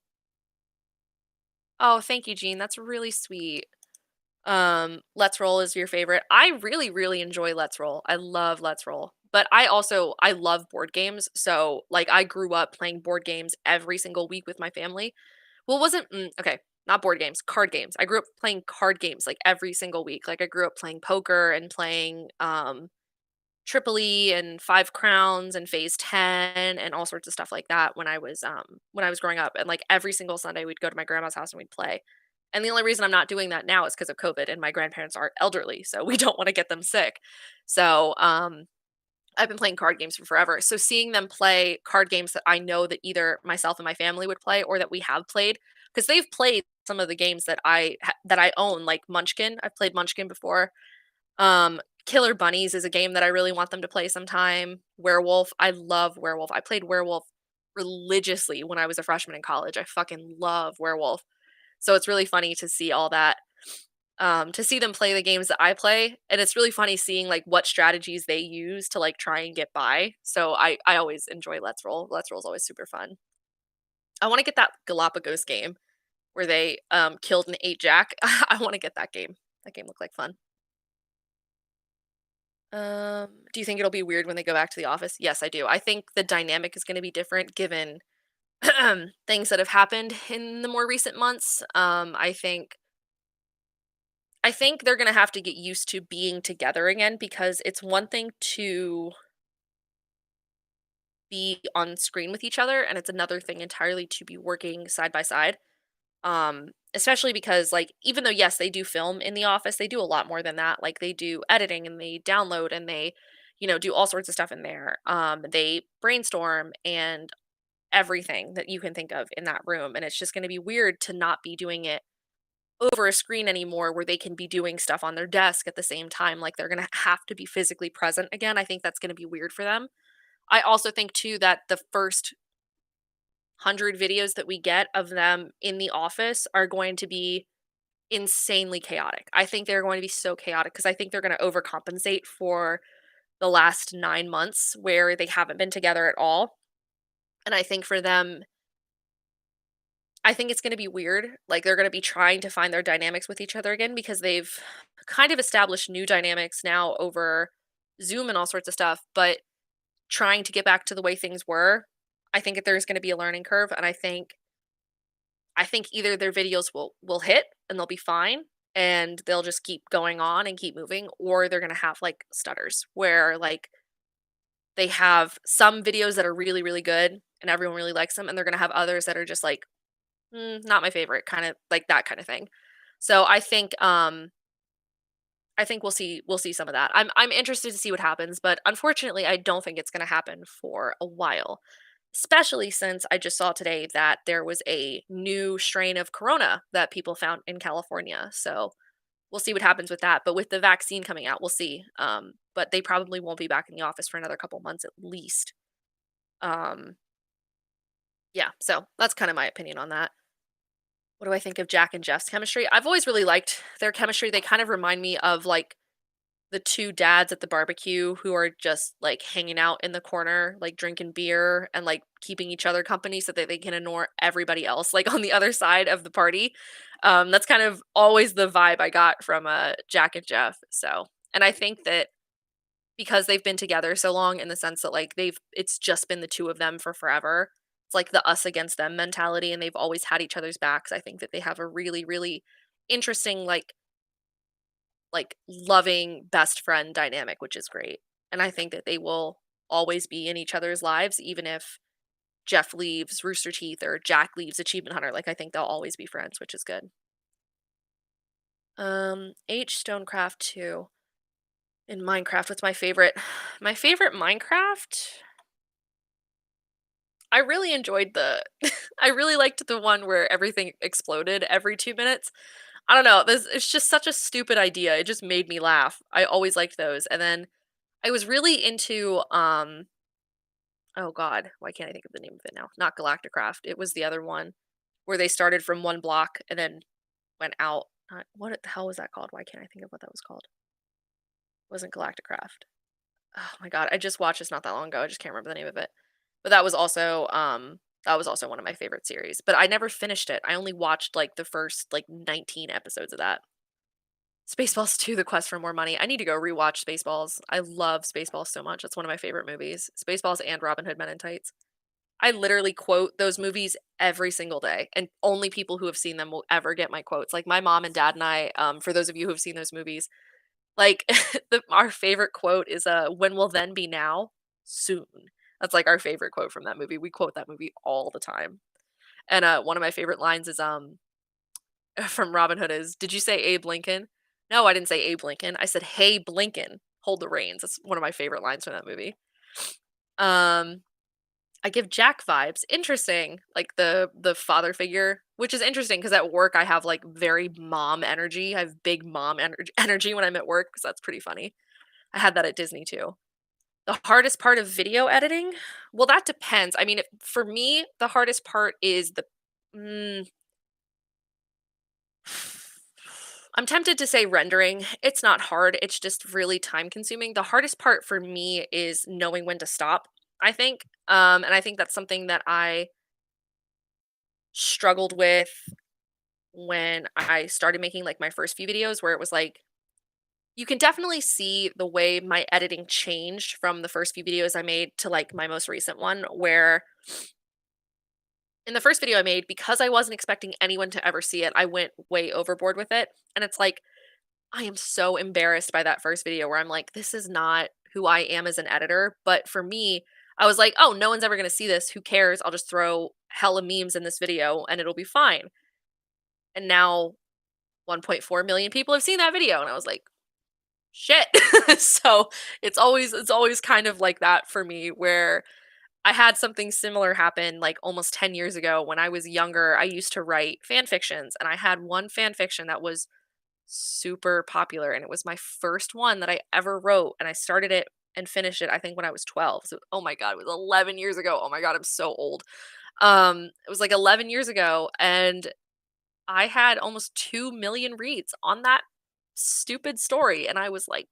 Oh, thank you, Jean, that's really sweet. Let's Roll is your favorite. I really, really enjoy Let's Roll. I love Let's Roll. But I love board games, so, like, I grew up playing board games every single week with my family. Well, it wasn't okay, not board games, card games. I grew up playing card games, like, every single week. Like, I grew up playing poker and playing, Tripoli and Five Crowns and Phase 10 and all sorts of stuff like that when I was growing up, and, like, every single Sunday, we'd go to my grandma's house and we'd play. And the only reason I'm not doing that now is because of COVID, and my grandparents are elderly, so we don't wanna get them sick. So, I've been playing card games for forever, so seeing them play card games that I know that either myself and my family would play or that we have played, because 'cause they've played some of the games that I own, like Munchkin. I've played Munchkin before. Killer Bunnies is a game that I really want them to play sometime. Werewolf, I love Werewolf. I played Werewolf religiously when I was a freshman in college. I fucking love Werewolf. So it's really funny to see all that, to see them play the games that I play, and it's really funny seeing, like, what strategies they use to, like, try and get by. So I always enjoy Let's Roll. Let's Roll is always super fun. I wanna get that Galapagos game where they, killed and ate Jack. I wanna get that game. That game looked like fun. Do you think it'll be weird when they go back to the office? Yes, I do. I think the dynamic is gonna be different given things that have happened in the more recent months. I think they're gonna have to get used to being together again because it's one thing to be on screen with each other, and it's another thing entirely to be working side by side. Especially because, like, even though, yes, they do film in the office, they do a lot more than that. Like, they do editing and they download and they, do all sorts of stuff in there. They brainstorm and everything that you can think of in that room. And it's just going to be weird to not be doing it over a screen anymore where they can be doing stuff on their desk at the same time. Like, they're going to have to be physically present again. I think that's going to be weird for them. I also think, too, that the first 100 videos that we get of them in the office are going to be insanely chaotic. I think they're going to be so chaotic because I think they're going to overcompensate for the last 9 months where they haven't been together at all. And I think for them, I think it's going to be weird. Like, they're going to be trying to find their dynamics with each other again because they've kind of established new dynamics now over Zoom and all sorts of stuff, but trying to get back to the way things were, I think that there's going to be a learning curve, and I think either their videos will hit and they'll be fine and they'll just keep going on and keep moving, or they're gonna have, like, stutters where, like, they have some videos that are really, really good and everyone really likes them, and they're gonna have others that are just like, not my favorite," kinda like that kinda thing. So I think we'll see some of that. I'm interested to see what happens, but unfortunately, I don't think it's gonna happen for a while. Especially since I just saw today that there was a new strain of corona that people found in California. So we'll see what happens with that. But with the vaccine coming out, we'll see. But they probably won't be back in the office for another couple months at least. Um, yeah, so that's kind of my opinion on that. What do I think of Jack and Jeff's chemistry? I've always really liked their chemistry. They kind of remind me of, like, the 2 dads at the barbecue who are just, like, hanging out in the corner, like, drinking beer and, like, keeping each other company so that they can ignore everybody else, like, on the other side of the party. That's kind of always the vibe I got from, Jack and Jeff, so And I think that because they've been together so long in the sense that, like, it's just been the 2 of them for forever. It's like the us against them mentality, and they've always had each other's backs. I think that they have a really, really interesting, loving best friend dynamic, which is great. And I think that they will always be in each other's lives, even if Jeff leaves Rooster Teeth or Jack leaves Achievement Hunter. Like, I think they'll always be friends, which is good. H Stonecraft 2. In Minecraft, what's my favorite? My favorite Minecraft? I really enjoyed the I really liked the one where everything exploded every 2 minutes. I don't know, this it's just such a stupid idea, it just made me laugh. I always liked those, and then I was really into, oh god, why can't I think of the name of it now? Not Galacticraft, it was the other one where they started from 1 block and then went out. What the hell was that called? Why can't I think of what that was called? It wasn't Galacticraft. Oh my god, I just watched this not that long ago, I just can't remember the name of it. But that was also one of my favorite series, but I never finished it. I only watched, like, the first, like, 19 episodes of that. Spaceballs 2: The Quest for More Money. I need to go rewatch Spaceballs. I love Spaceballs so much. It's one of my favorite movies. Spaceballs and Robin Hood Men in Tights. I literally quote those movies every single day, and only people who have seen them will ever get my quotes. Like, my mom and dad and I, for those of you who have seen those movies, like, our favorite quote is, "When will then be now? Soon." That's, like, our favorite quote from that movie. We quote that movie all the time. And, one of my favorite lines is, from Robin Hood is, "Did you say Abe Lincoln?" "No, I didn't say Abe Lincoln. I said, 'Hey, Blinken, hold the reins.'" That's one of my favorite lines from that movie. Um, I give Jack vibes. Interesting. Like, the father figure, which is interesting because at work, I have, like, very mom energy. I have big mom energy when I'm at work because that's pretty funny. I had that at Disney too. The hardest part of video editing? Well, that depends. I mean, for me, the hardest part is mm, I'm tempted to say rendering. It's not hard. It's just really time consuming. The hardest part for me is knowing when to stop, I think. And I think that's something that I struggled with when I started making like my first few videos where it was like you can definitely see the way my editing changed from the first few videos I made to like my most recent one where in the first video I made because I wasn't expecting anyone to ever see it, I went way overboard with it. And it's like I am so embarrassed by that first video where I'm like this is not who I am as an editor, but for me I was like, "Oh, no one's ever going to see this. Who cares? I'll just throw hella memes in this video and it'll be fine." And now 1.4 million people have seen that video and I was like, shit. So it's always kind of like that for me where I had something similar happen like almost 10 years ago when I was younger. I used to write fan fictions and I had one fan fiction that was super popular and it was my first one that I ever wrote and I started it and finished it I think when I was 12. So oh my god, it was 11 years ago. Oh my god, I'm so old. It was like 11 years ago and I had almost 2 million reads on that stupid story, and I was like,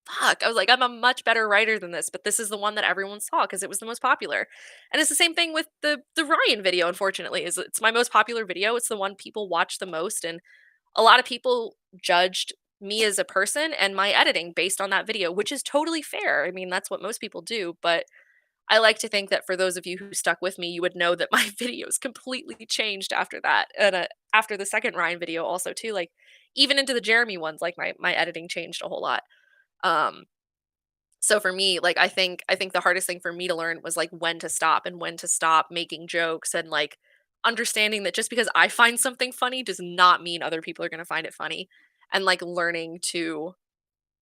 "Fuck." I was like, "I'm a much better writer than this, but this is the one that everyone saw because it was the most popular." And it's the same thing with the Ryan video, unfortunately, is it's my most popular video, it's the one people watch the most, and a lot of people judged me as a person and my editing based on that video, which is totally fair. I mean, that's what most people do, but I like to think that for those of you who stuck with me, you would know that my videos completely changed after that, and, after the second Ryan video also too, like, even into the Jeremy ones, like, my editing changed a whole lot. Um, so for me, like, I think the hardest thing for me to learn was, like, when to stop and when to stop making jokes and, like, understanding that just because I find something funny does not mean other people are gonna find it funny, and, like, learning to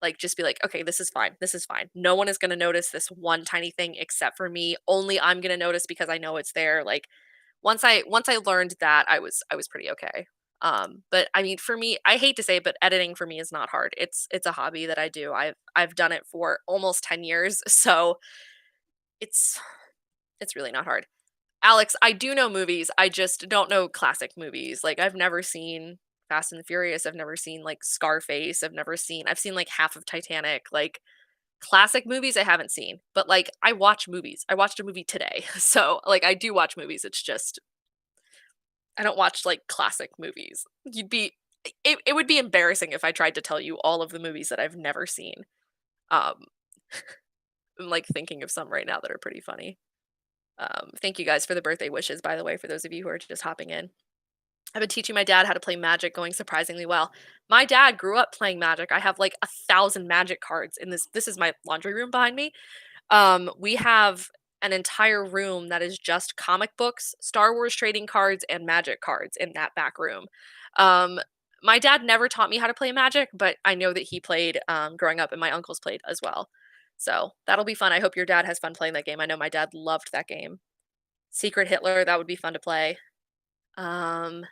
like, just be like, "Okay, this is fine. This is fine. No one is gonna notice this one tiny thing except for me. Only I'm gonna notice because I know it's there." Like, once I learned that, I was pretty okay. But I mean, for me, I hate to say it, but editing for me is not hard. It's a hobby that I do. I've done it for almost 10 years, so it's it's really not hard. Alex, I do know movies. I just don't know classic movies. Like I've never seen Fast and the Furious. I've never seen like Scarface. I've seen like half of Titanic. Like classic movies I haven't seen. But like I watch movies. I watched a movie today. So like I do watch movies. It's just I don't watch like classic movies. You'd be it would be embarrassing if I tried to tell you all of the movies that I've never seen. Um, I'm, like, thinking of some right now that are pretty funny. Thank you guys for the birthday wishes, by the way, for those of you who are just hopping in. I've been teaching my dad how to play Magic going surprisingly well. My dad grew up playing Magic. I have, like, 1,000 Magic cards in this is my laundry room behind me. We have an entire room that is just comic books, Star Wars trading cards, and Magic cards in that back room. Um, my dad never taught me how to play Magic, but I know that he played growing up, and my uncles played as well. So that'll be fun. I hope your dad has fun playing that game. I know my dad loved that game. Secret Hitler, that would be fun to play. Um,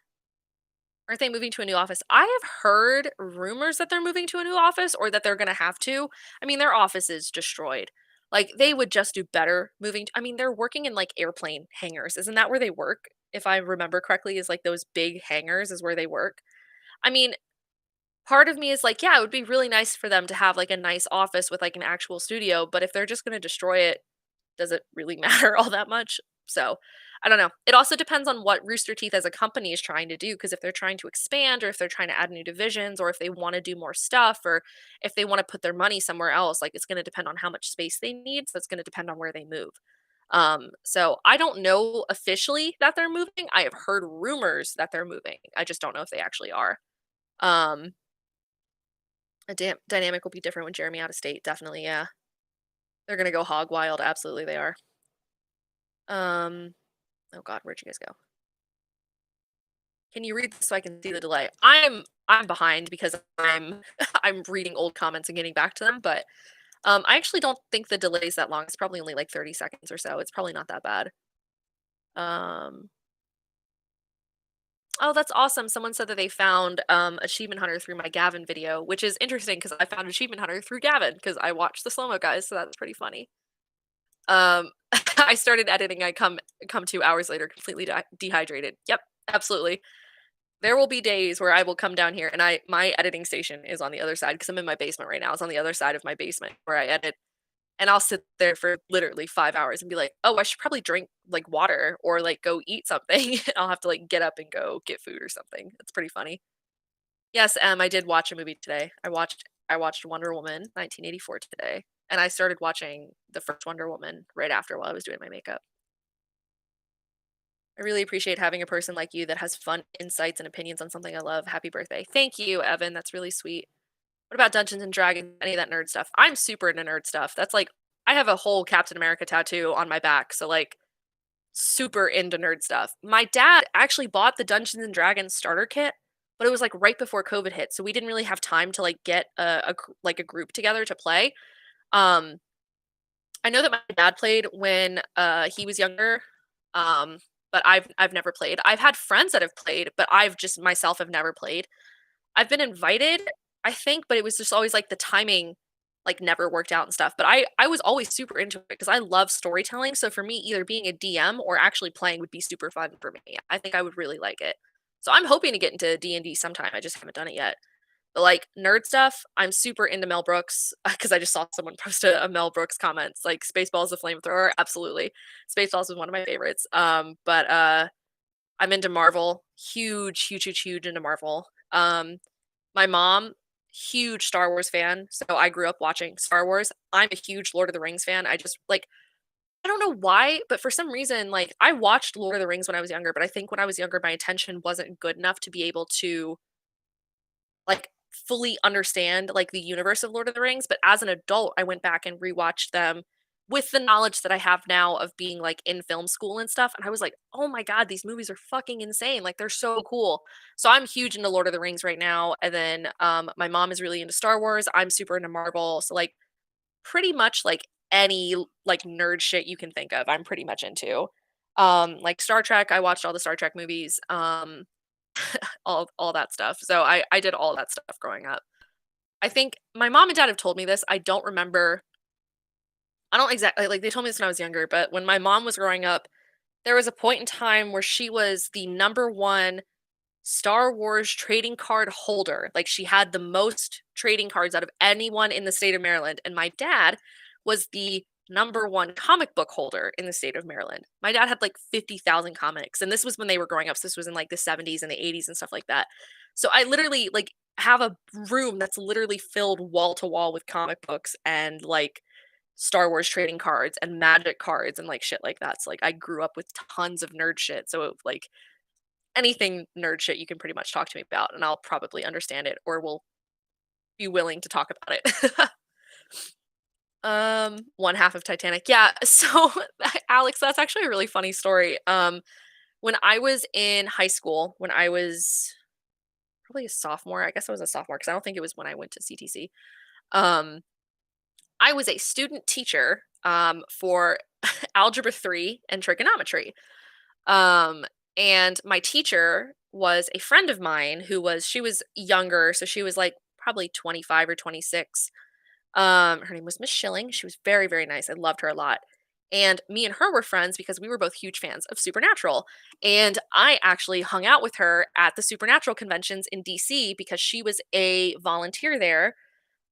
Aren't they moving to a new office? I have heard rumors that they're moving to a new office or that they're gonna have to. I mean, their office is destroyed. Like, they would just do better moving I mean, they're working in, like, airplane hangars. Isn't that where they work? If I remember correctly, is, like, those big hangars is where they work. I mean, part of me is like, yeah, it would be really nice for them to have, like, a nice office with, like, an actual studio, but if they're just gonna destroy it, does it really matter all that much? So, I don't know. It also depends on what Rooster Teeth as a company is trying to do, because if they're trying to expand or if they're trying to add new divisions or if they wanna do more stuff or if they wanna put their money somewhere else, like, it's gonna depend on how much space they need, so it's gonna depend on where they move. So I don't know officially that they're moving. I have heard rumors that they're moving. I just don't know if they actually are. Um, a dynamic will be different with Jeremy out of state, definitely, yeah. They're gonna go hog wild, absolutely they are. Um Oh god, where'd you guys go? Can you read this so I can see the delay? I'm behind because I'm I'm reading old comments and getting back to them, but I actually don't think the delay is that long. It's probably only like 30 seconds or so. It's probably not that bad. Um Oh, that's awesome. Someone said that they found Achievement Hunter through my Gavin video, which is interesting because I found Achievement Hunter through Gavin because I watched the slow mo guys, so that's pretty funny. I started editing. I come 2 hours later, completely dehydrated. Yep, absolutely. There will be days where I will come down here and my editing station is on the other side because I'm in my basement right now. It's on the other side of my basement where I edit. And I'll sit there for literally 5 hours and be like, oh, I should probably drink like water or like go eat something. I'll have to like get up and go get food or something. It's pretty funny. Yes, I did watch a movie today. I watched Wonder Woman 1984 today. And I started watching the first Wonder Woman right after while I was doing my makeup. I really appreciate having a person like you that has fun insights and opinions on something I love. Happy birthday. Thank you, Evan. That's really sweet. What about Dungeons and Dragons? Any of that nerd stuff? I'm super into nerd stuff. That's like I have a whole Captain America tattoo on my back. So like super into nerd stuff. My dad actually bought the Dungeons and Dragons starter kit, but it was like right before COVID hit. So we didn't really have time to like get like a group together to play. Um I know that my dad played when he was younger. But I've never played. I've had friends that have played, but I've just myself have never played. I've been invited, I think, but it was just always like the timing like never worked out and stuff. But I was always super into it because I love storytelling. So for me, either being a DM or actually playing would be super fun for me. I think I would really like it. So I'm hoping to get into D&D sometime. I just haven't done it yet. But like nerd stuff, I'm super into Mel Brooks because I just saw someone post a Mel Brooks comments like Spaceballs the flamethrower. Absolutely. Spaceballs is one of my favorites. But I'm into Marvel. Huge, huge, huge, huge into Marvel. My mom, huge Star Wars fan. So I grew up watching Star Wars. I'm a huge Lord of the Rings fan. I just like I don't know why, but for some reason, like I watched Lord of the Rings when I was younger, but I think when I was younger, my attention wasn't good enough to be able to like fully understand like the universe of Lord of the Rings, but as an adult, I went back and rewatched them with the knowledge that I have now of being like in film school and stuff, and I was like, "Oh my god, these movies are fucking insane. Like they're so cool." So I'm huge into Lord of the Rings right now, and then my mom is really into Star Wars. I'm super into Marvel. So like pretty much like any like nerd shit you can think of, I'm pretty much into. Like Star Trek, I watched all the Star Trek movies. All that stuff. So I did all that stuff growing up. I think my mom and dad have told me this. I don't exactly like they told me this when I was younger, but when my mom was growing up, there was a point in time where she was the number one Star Wars trading card holder. Like she had the most trading cards out of anyone in the state of Maryland. And my dad was the number one comic book holder in the state of Maryland. My dad had like 50,000 comics. And this was when they were growing up. So this was in like the 70s and the 80s and stuff like that. So I literally, like, have a room that's literally filled wall to wall with comic books and, like, Star Wars trading cards and Magic cards and, like, shit like that. So, like, I grew up with tons of nerd shit, so, like, anything nerd shit you can pretty much talk to me about, and I'll probably understand it or will be willing to talk about it. One half of Titanic. Yeah, so, Alex, that's actually a really funny story. When I was in high school, when I was probably a sophomore, I guess I was a sophomore because I don't think it was when I went to CTC. Um, I was a student teacher, for algebra 3 and trigonometry. Um, and my teacher was a friend of mine she was younger, so she was, like, probably 25 or 26. Her name was Miss Schilling. She was very, very nice. I loved her a lot. And me and her were friends because we were both huge fans of Supernatural. And I actually hung out with her at the Supernatural conventions in DC because she was a volunteer there.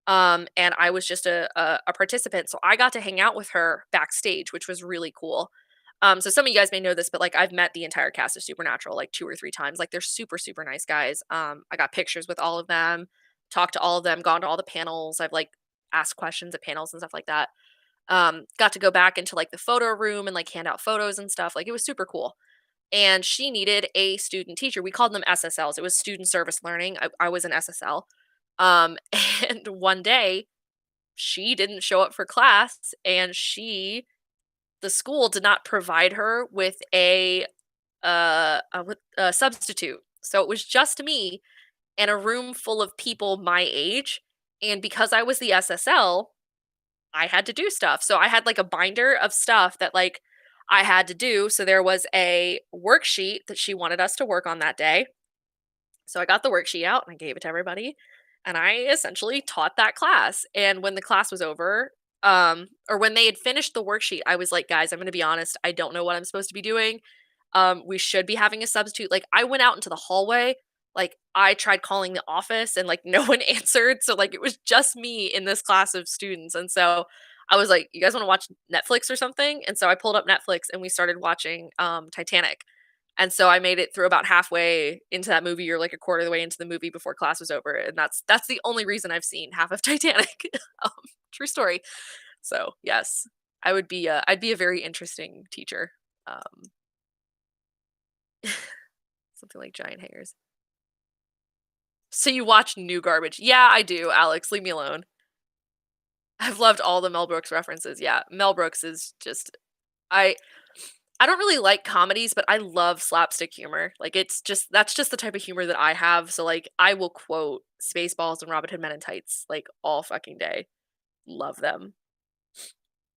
And I was just a participant. So I got to hang out with her backstage, which was really cool. So some of you guys may know this, but like I've met the entire cast of Supernatural like 2 or 3 times. Like they're super, super nice guys. I got pictures with all of them, talked to all of them, gone to all the panels. I've like asked questions at panels and stuff like that. Got to go back into like the photo room and like hand out photos and stuff. Like it was super cool. And she needed a student teacher. We called them SSLs. It was student service learning. I was an SSL. Um, and one day she didn't show up for class and the school did not provide her with a substitute. So it was just me and a room full of people my age. And because I was the SSL, I had to do stuff. So I had like a binder of stuff that like I had to do. So there was a worksheet that she wanted us to work on that day. So I got the worksheet out and I gave it to everybody. And I essentially taught that class. And when the class was over, or when they had finished the worksheet, I was like, guys, I'm going to be honest. I don't know what I'm supposed to be doing. We should be having a substitute. Like, I went out into the hallway. Like, I tried calling the office and like no one answered. So, like, it was just me in this class of students. And so I was like, you guys want to watch Netflix or something? And so I pulled up Netflix and we started watching Titanic. And so I made it through about halfway into that movie or like a quarter of the way into the movie before class was over. And that's the only reason I've seen half of Titanic. um, True story. So yes, I'd be a very interesting teacher. Um, Something like giant hangers. So you watch new garbage? Yeah, I do, Alex. Leave me alone. I've loved all the Mel Brooks references. Yeah, Mel Brooks is just I I don't really like comedies, but I love slapstick humor. Like that's just the type of humor that I have. So like I will quote Spaceballs and Robin Hood Men in Tights like all fucking day. Love them.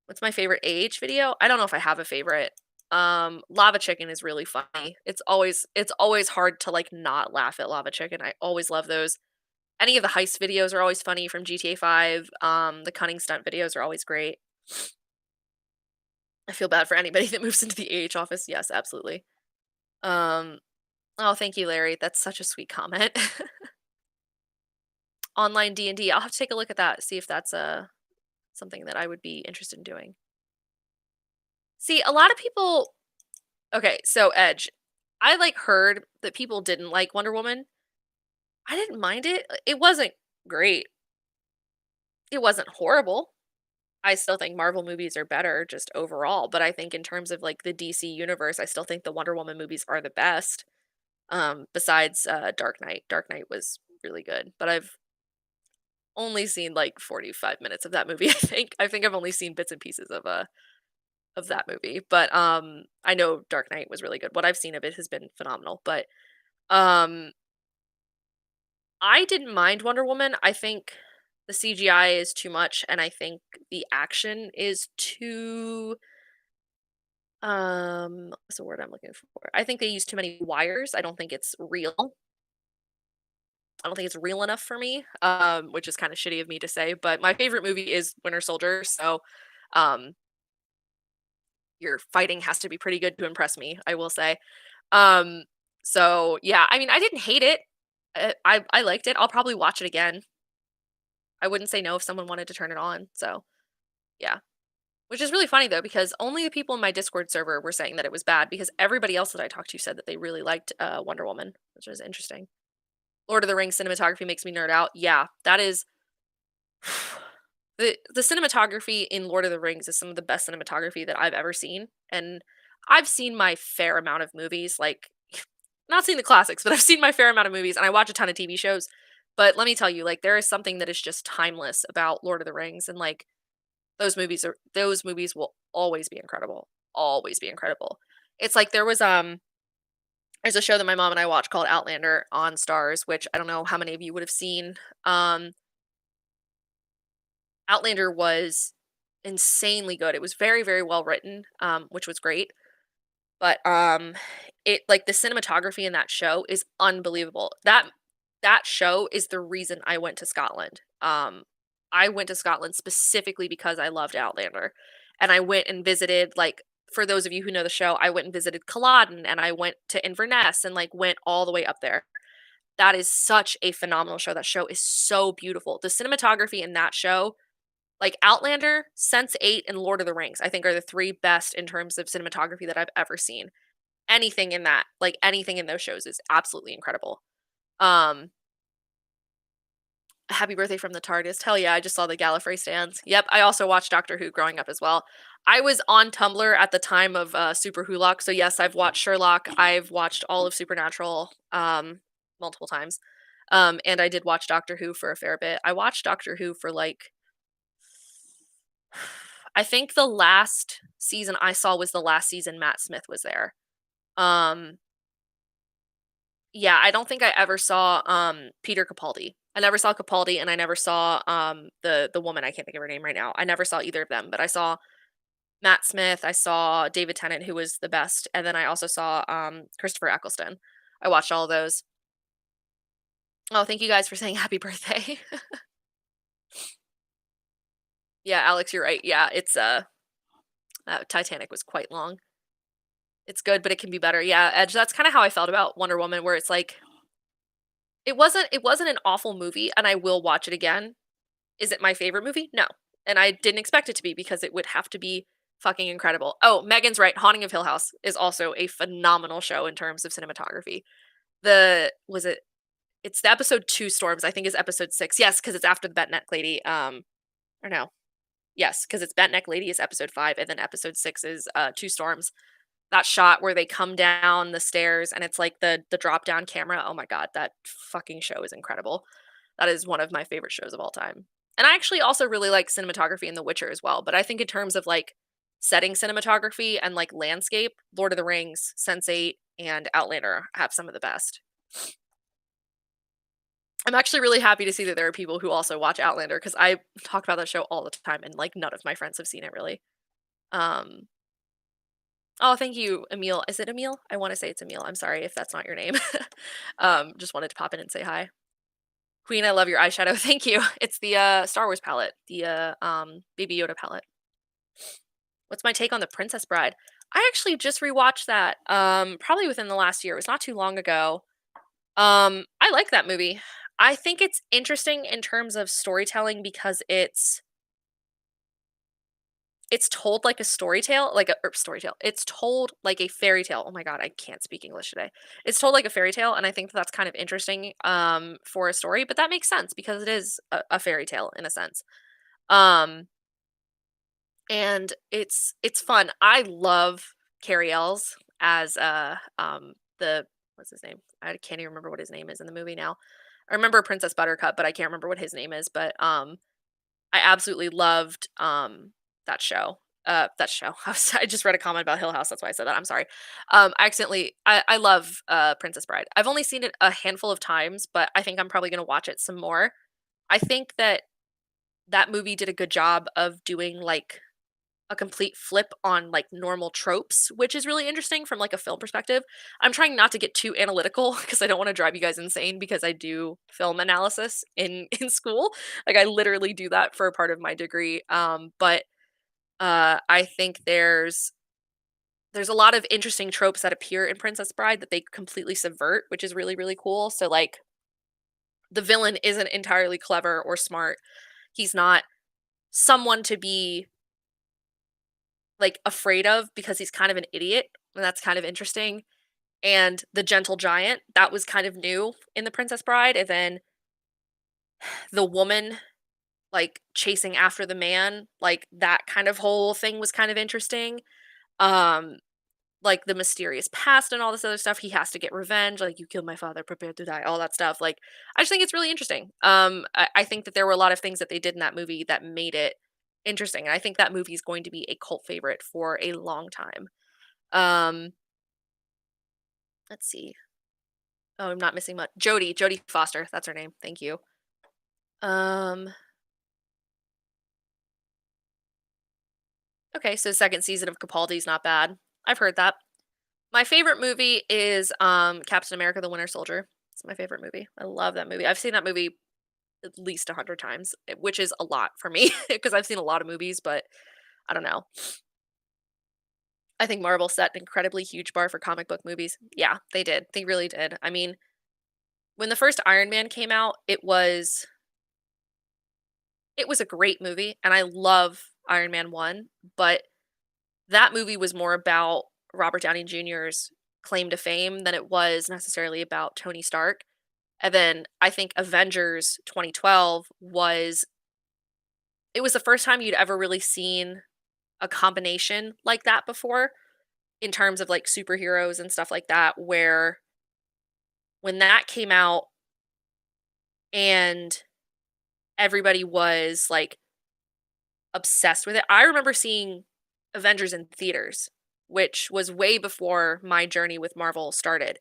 What's my favorite age video? I don't know if I have a favorite. Lava Chicken is really funny. It's always hard to like not laugh at Lava Chicken. I always love those. Any of the heist videos are always funny from GTA 5. The cunning stunt videos are always great. I feel bad for anybody that moves into the AH office. Yes, absolutely. Um, oh, thank you, Larry. That's such a sweet comment. Online D&D. I'll have to take a look at that, see if that's something that I would be interested in doing. See, a lot of people okay, so Edge. I like heard that people didn't like Wonder Woman. I didn't mind it. It wasn't great. It wasn't horrible. I still think Marvel movies are better just overall, but I think in terms of like the DC universe, I still think the Wonder Woman movies are the best. Besides Dark Knight. Dark Knight was really good, but I've only seen like 45 minutes of that movie, I think. I think I've only seen bits and pieces of that movie, but I know Dark Knight was really good. What I've seen of it has been phenomenal, but um I didn't mind Wonder Woman. I think the CGI is too much and I think the action is too what's the word I'm looking for? I think they use too many wires. I don't think it's real. I don't think it's real enough for me, which is kind of shitty of me to say, but my favorite movie is Winter Soldier, so um your fighting has to be pretty good to impress me, I will say. Um so yeah, I mean I didn't hate it. I liked it. I'll probably watch it again. I wouldn't say no if someone wanted to turn it on. So, yeah. Which is really funny though because only the people in my Discord server were saying that it was bad because everybody else that I talked to said that they really liked Wonder Woman, which is interesting. Lord of the Rings cinematography makes me nerd out. Yeah, that is the cinematography in Lord of the Rings is some of the best cinematography that I've ever seen, and I've seen my fair amount of movies, like, not seen the classics, but I've seen my fair amount of movies, and I watch a ton of TV shows, but let me tell you, like, there is something that is just timeless about Lord of the Rings, and, like, those movies will always be incredible, always be incredible. It's like there's a show that my mom and I watch called Outlander on Stars, which I don't know how many of you would have seen. Outlander was insanely good. It was very, very well written, which was great. But it like the cinematography in that show is unbelievable. That show is the reason I went to Scotland. I went to Scotland specifically because I loved Outlander, and I went and visited like. For those of you who know the show, I went and visited Culloden and I went to Inverness and like went all the way up there. That is such a phenomenal show. That show is so beautiful. The cinematography in that show, like Outlander, Sense8, and Lord of the Rings, I think are the 3 best in terms of cinematography that I've ever seen. Anything in that, like anything in those shows is absolutely incredible. Um, Happy Birthday from the TARDIS. Hell yeah, I just saw the Gallifrey stands. Yep, I also watched Doctor Who growing up as well. I was on Tumblr at the time of Super Wholock, so yes, I've watched Sherlock. I've watched all of Supernatural multiple times. And I did watch Doctor Who for a fair bit. I watched Doctor Who for like I think the last season I saw was the last season Matt Smith was there. Um yeah, I don't think I ever saw Peter Capaldi. I never saw Capaldi and I never saw the woman, I can't think of her name right now. I never saw either of them, but I saw Matt Smith, I saw David Tennant who was the best, and then I also saw Christopher Eccleston. I watched all of those. Oh, thank you guys for saying happy birthday. Yeah, Alex, you're right. Yeah, it's Titanic was quite long. It's good, but it can be better. Yeah, Edge, that's kind of how I felt about Wonder Woman where it's like it wasn't an awful movie and I will watch it again. Is it my favorite movie? No. And I didn't expect it to be because it would have to be fucking incredible. Oh, Megan's right. Haunting of Hill House is also a phenomenal show in terms of cinematography. The was it it's the episode 2 storms, I think is episode 6. Yes, because it's after the Bent Neck Lady. Or no. Yes, because it's Bent Neck Lady is episode 5, and then episode 6 is 2 storms. That shot where they come down the stairs and it's like the drop down camera. Oh my god, that fucking show is incredible. That is one of my favorite shows of all time. And I actually also really like cinematography in The Witcher as well, but I think in terms of like setting cinematography and like landscape, Lord of the Rings, Sense8, and Outlander have some of the best. I'm actually really happy to see that there are people who also watch Outlander because I talk about that show all the time and like none of my friends have seen it really. Um Oh, thank you, Emil. Is it Emil? I wanna say it's Emil. I'm sorry if that's not your name. Just wanted to pop in and say hi. Queen, I love your eyeshadow. Thank you. It's the, Star Wars palette, the, Baby Yoda palette. What's my take on The Princess Bride? I actually just rewatched that, probably within the last year. It was not too long ago. I like that movie. I think it's interesting in terms of storytelling because it's told like a story tale, like a story tale. It's told like a fairy tale. Oh my god, I can't speak English today. It's told like a fairy tale, and I think that's kind of interesting for a story, but that makes sense because it is a fairy tale in a sense. Um and it's fun. I love Carrie Ells as the what's his name? I can't even remember what his name is in the movie now. I remember Princess Buttercup, but I can't remember what his name is, but I absolutely loved, that show. I just read a comment about Hill House, that's why I said that, I'm sorry. I love, Princess Bride. I've only seen it a handful of times, but I think I'm probably gonna watch it some more. I think that that movie did a good job of doing, like, a complete flip on, like, normal tropes, which is really interesting from, like, a film perspective. I'm trying not to get too analytical because I don't wanna drive you guys insane because I do film analysis in in school. Like, I literally do that for a part of my degree, but, I think there's a lot of interesting tropes that appear in Princess Bride that they completely subvert, which is really, really cool. So, like, the villain isn't entirely clever or smart. He's not someone to be like, afraid of because he's kind of an idiot, and that's kind of interesting. and The Gentle Giant, that was kind of new in The Princess Bride, and then the woman, like, chasing after the man, like, that kind of whole thing was kind of interesting. Um, like, the mysterious past and all this other stuff, he has to get revenge, like, "You killed my father, prepare to die," all that stuff, like, I just think it's really interesting. I think that there were a lot of things that they did in that movie that made it interesting, and I think that movie is going to be a cult favorite for a long time. Um, let's see. Oh, I'm not missing much. Jodie Foster, that's her name, thank you. Um, okay, so second season of Capaldi's not bad. I've heard that. My favorite movie is, Captain America: The Winter Soldier. It's my favorite movie. I love that movie. I've seen that movie at least 100 times, which is a lot for me because I've seen a lot of movies, but I don't know. I think Marvel set an incredibly huge bar for comic book movies. Yeah, they did. They really did. I mean, when the first Iron Man came out, it was a great movie, and I love Iron Man 1, but that movie was more about Robert Downey Jr.'s claim to fame than it was necessarily about Tony Stark. And then I think Avengers 2012 was the first time you'd ever really seen a combination like that before in terms of like superheroes and stuff like that, where when that came out and everybody was like obsessed with it. I remember seeing Avengers in theaters, which was way before my journey with Marvel started.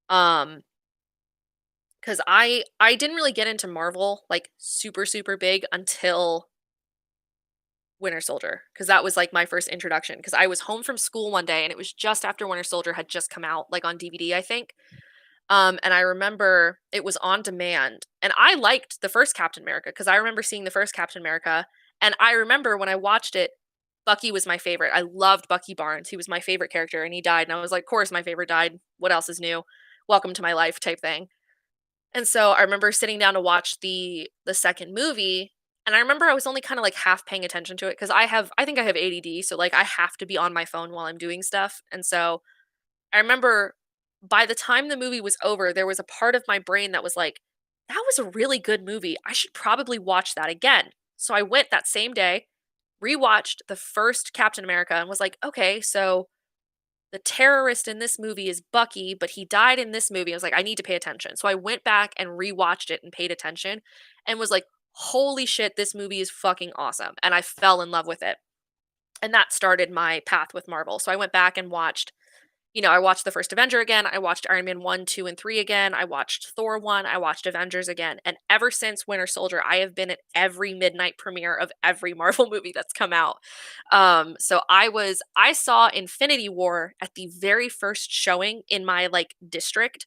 Um, because I didn't really get into Marvel like super super big until Winter Soldier, because that was like my first introduction. Because I was home from school one day and it was just after Winter Soldier had just come out, like on DVD, I think. And I remember it was on demand, and I liked the first Captain America because I remember seeing the first Captain America, and I remember when I watched it, Bucky was my favorite. I loved Bucky Barnes. He was my favorite character, and he died, and I was like, "Of course, my favorite died. What else is new? Welcome to my life," type thing. And so I remember sitting down to watch the second movie, and I remember I was only kind of like half paying attention to it because I think I have ADD, so like I have to be on my phone while I'm doing stuff, and so I remember by the time the movie was over, there was a part of my brain that was like, "That was a really good movie. I should probably watch that again." So I went that same day, rewatched the first Captain America, and was like, "Okay, so the terrorist in this movie is Bucky, but he died in this movie." I was like, "I need to pay attention." So I went back and rewatched it and paid attention and was like, "Holy shit, this movie is fucking awesome." And I fell in love with it. And that started my path with Marvel. So I went back and watched, I watched the first Avenger again. I watched Iron Man 1, 2, and 3 again. I watched Thor 1. I watched Avengers again. And ever since Winter Soldier, I have been at every midnight premiere of every Marvel movie that's come out. So I saw Infinity War at the very first showing in my like district.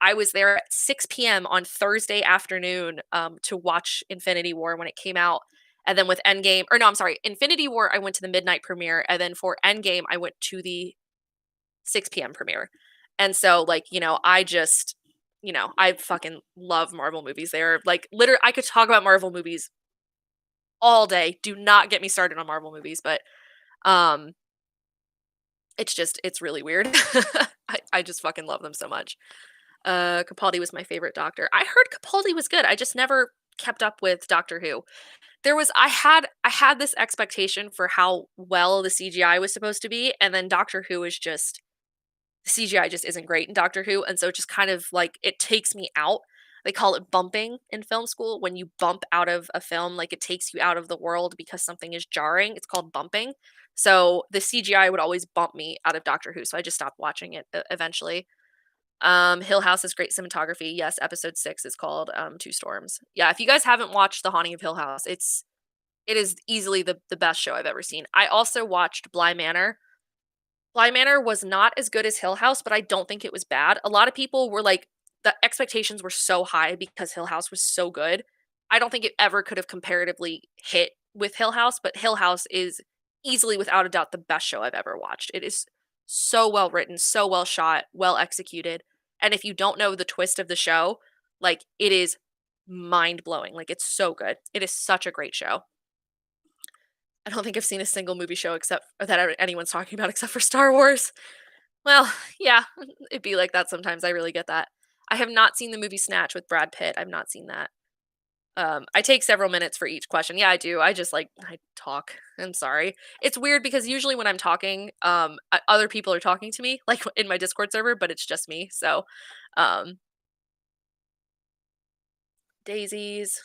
I was there at 6 p.m. on Thursday afternoon to watch Infinity War when it came out. And then with Endgame, or no, I'm sorry, Infinity War, I went to the midnight premiere. And then for Endgame, I went to the 6 p.m. premiere. And so, like, I fucking love Marvel movies. They're like, literally, I could talk about Marvel movies all day. Do not get me started on Marvel movies, but um, it's really weird. I just fucking love them so much. Capaldi was my favorite Doctor. I heard Capaldi was good. I just never kept up with Doctor Who. I had this expectation for how well the CGI was supposed to be, and then Doctor Who is just the CGI just isn't great in Doctor Who, and so it just kind of like it takes me out. They call it bumping in film school. When you bump out of a film, like it takes you out of the world because something is jarring. It's called bumping. So the CGI would always bump me out of Doctor Who, so I just stopped watching it eventually. Hill House has great cinematography. Yes, episode 6 is called Two Storms. Yeah, if you guys haven't watched The Haunting of Hill House, it is easily the best show I've ever seen. I also watched Bly Manor. Bly Manor was not as good as Hill House, but I don't think it was bad. A lot of people were like, the expectations were so high because Hill House was so good. I don't think it ever could have comparatively hit with Hill House, but Hill House is easily, without a doubt, the best show I've ever watched. It is so well written, so well shot, well executed. And if you don't know the twist of the show, like it is mind blowing. Like it's so good. It is such a great show. I don't think I've seen a single movie show except or that anyone's talking about except for Star Wars. Well, yeah, it'd be like that sometimes, I really get that. I have not seen the movie Snatch with Brad Pitt, I've not seen that. I take several minutes for each question. Yeah, I do. I just like I talk. I'm sorry. It's weird because usually when I'm talking, other people are talking to me, like in my Discord server, but it's just me. So, um, daisies.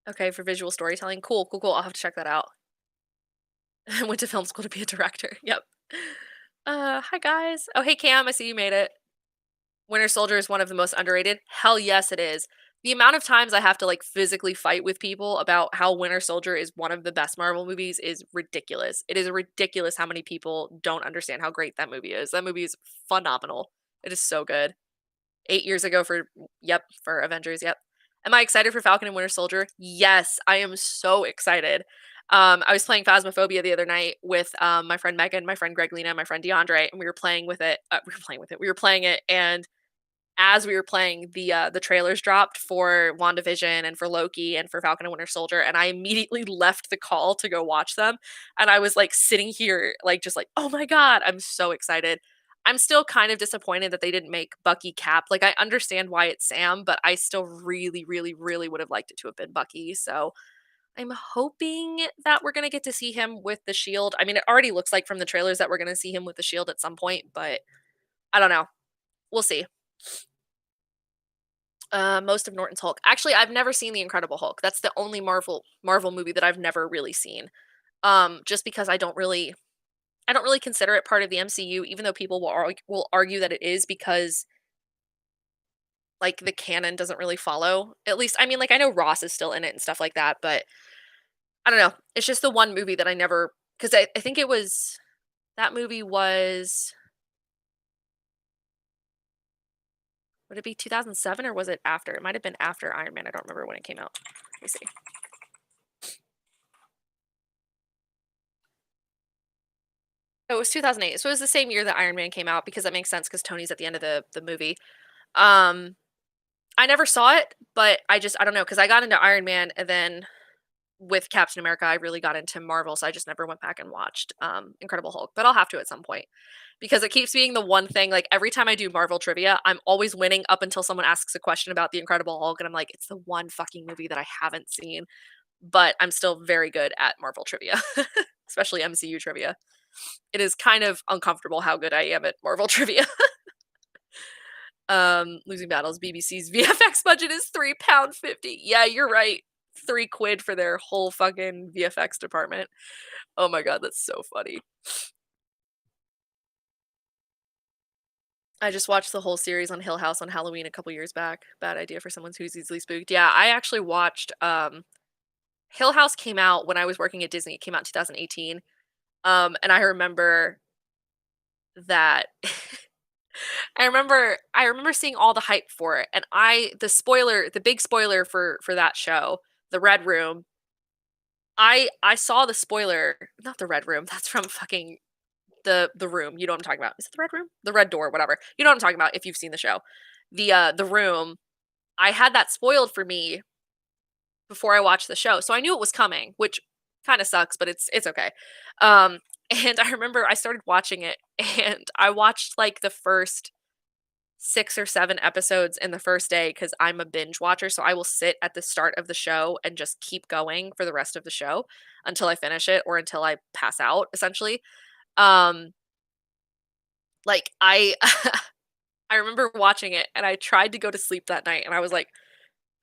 Okay, for visual storytelling. Cool, cool, cool. I'll have to check that out. I went to film school to be a director. Yep. Hi guys. Oh, hey Cam. I see you made it. Winter Soldier is one of the most underrated? Hell yes, it is. The amount of times I have to like physically fight with people about how Winter Soldier is one of the best Marvel movies is ridiculous. It is ridiculous how many people don't understand how great that movie is. That movie is phenomenal. It is so good. 8 years ago for, yep, for Avengers, yep. Am I excited for Falcon and Winter Soldier? Yes, I am so excited. I was playing Phasmophobia the other night with my friend Megan, my friend Greg Lena, my friend DeAndre, and we were playing with it. We were playing with it. We were playing it, and as we were playing, the trailers dropped for WandaVision and for Loki and for Falcon and Winter Soldier, and I immediately left the call to go watch them. And I was like sitting here, like just like, oh my god, I'm so excited. I'm still kind of disappointed that they didn't make Bucky Cap. Like I understand why it's Sam, but I still really, really, really would have liked it to have been Bucky. So I'm hoping that we're gonna get to see him with the shield. I mean, it already looks like from the trailers that we're gonna see him with the shield at some point, but I don't know. We'll see. Most of Norton's Hulk. Actually, I've never seen The Incredible Hulk. That's the only Marvel movie that I've never really seen. Just because I don't really consider it part of the MCU, even though people will argue that it is because like the canon doesn't really follow. At least, I mean, like I know Ross is still in it and stuff like that, but I don't know. It's just the one movie that I never because I think it was that movie was would it be 2007 or was it after? It might have been after Iron Man. I don't remember when it came out. Let me see. Oh, it was 2008. So it was the same year that Iron Man came out because that makes sense because Tony's at the end of the movie. Um, I never saw it, but I don't know because I got into Iron Man and then with Captain America, I really got into Marvel, so I just never went back and watched Incredible Hulk. But I'll have to at some point because it keeps being the one thing. Like every time I do Marvel trivia, I'm always winning up until someone asks a question about the Incredible Hulk, and I'm like, it's the one fucking movie that I haven't seen. But I'm still very good at Marvel trivia, especially MCU trivia. It is kind of uncomfortable how good I am at Marvel trivia. Losing battles. BBC's VFX budget is £3.50. Yeah, you're right. £3 for their whole fucking VFX department. Oh my god, that's so funny. I just watched the whole series on Hill House on Halloween a couple years back. Bad idea for someone who's easily spooked. Yeah, I actually watched Hill House came out when I was working at Disney. It came out in 2018. And I remember that I remember seeing all the hype for it, and the big spoiler for that show, The Red Room, I saw the spoiler, not The Red Room, that's from fucking the Room, you know what I'm talking about. Is it The Red Room? The Red Door, whatever. You know what I'm talking about if you've seen the show. The Room, I had that spoiled for me before I watched the show, so I knew it was coming, which kinda sucks, but it's okay. And I remember I started watching it, and I watched, like, the first 6 or 7 episodes in the first day because 'cause I'm a binge watcher, so I will sit at the start of the show and just keep going for the rest of the show until I finish it or until I pass out, essentially. Um, like, I I remember watching it, and I tried to go to sleep that night, and I was like,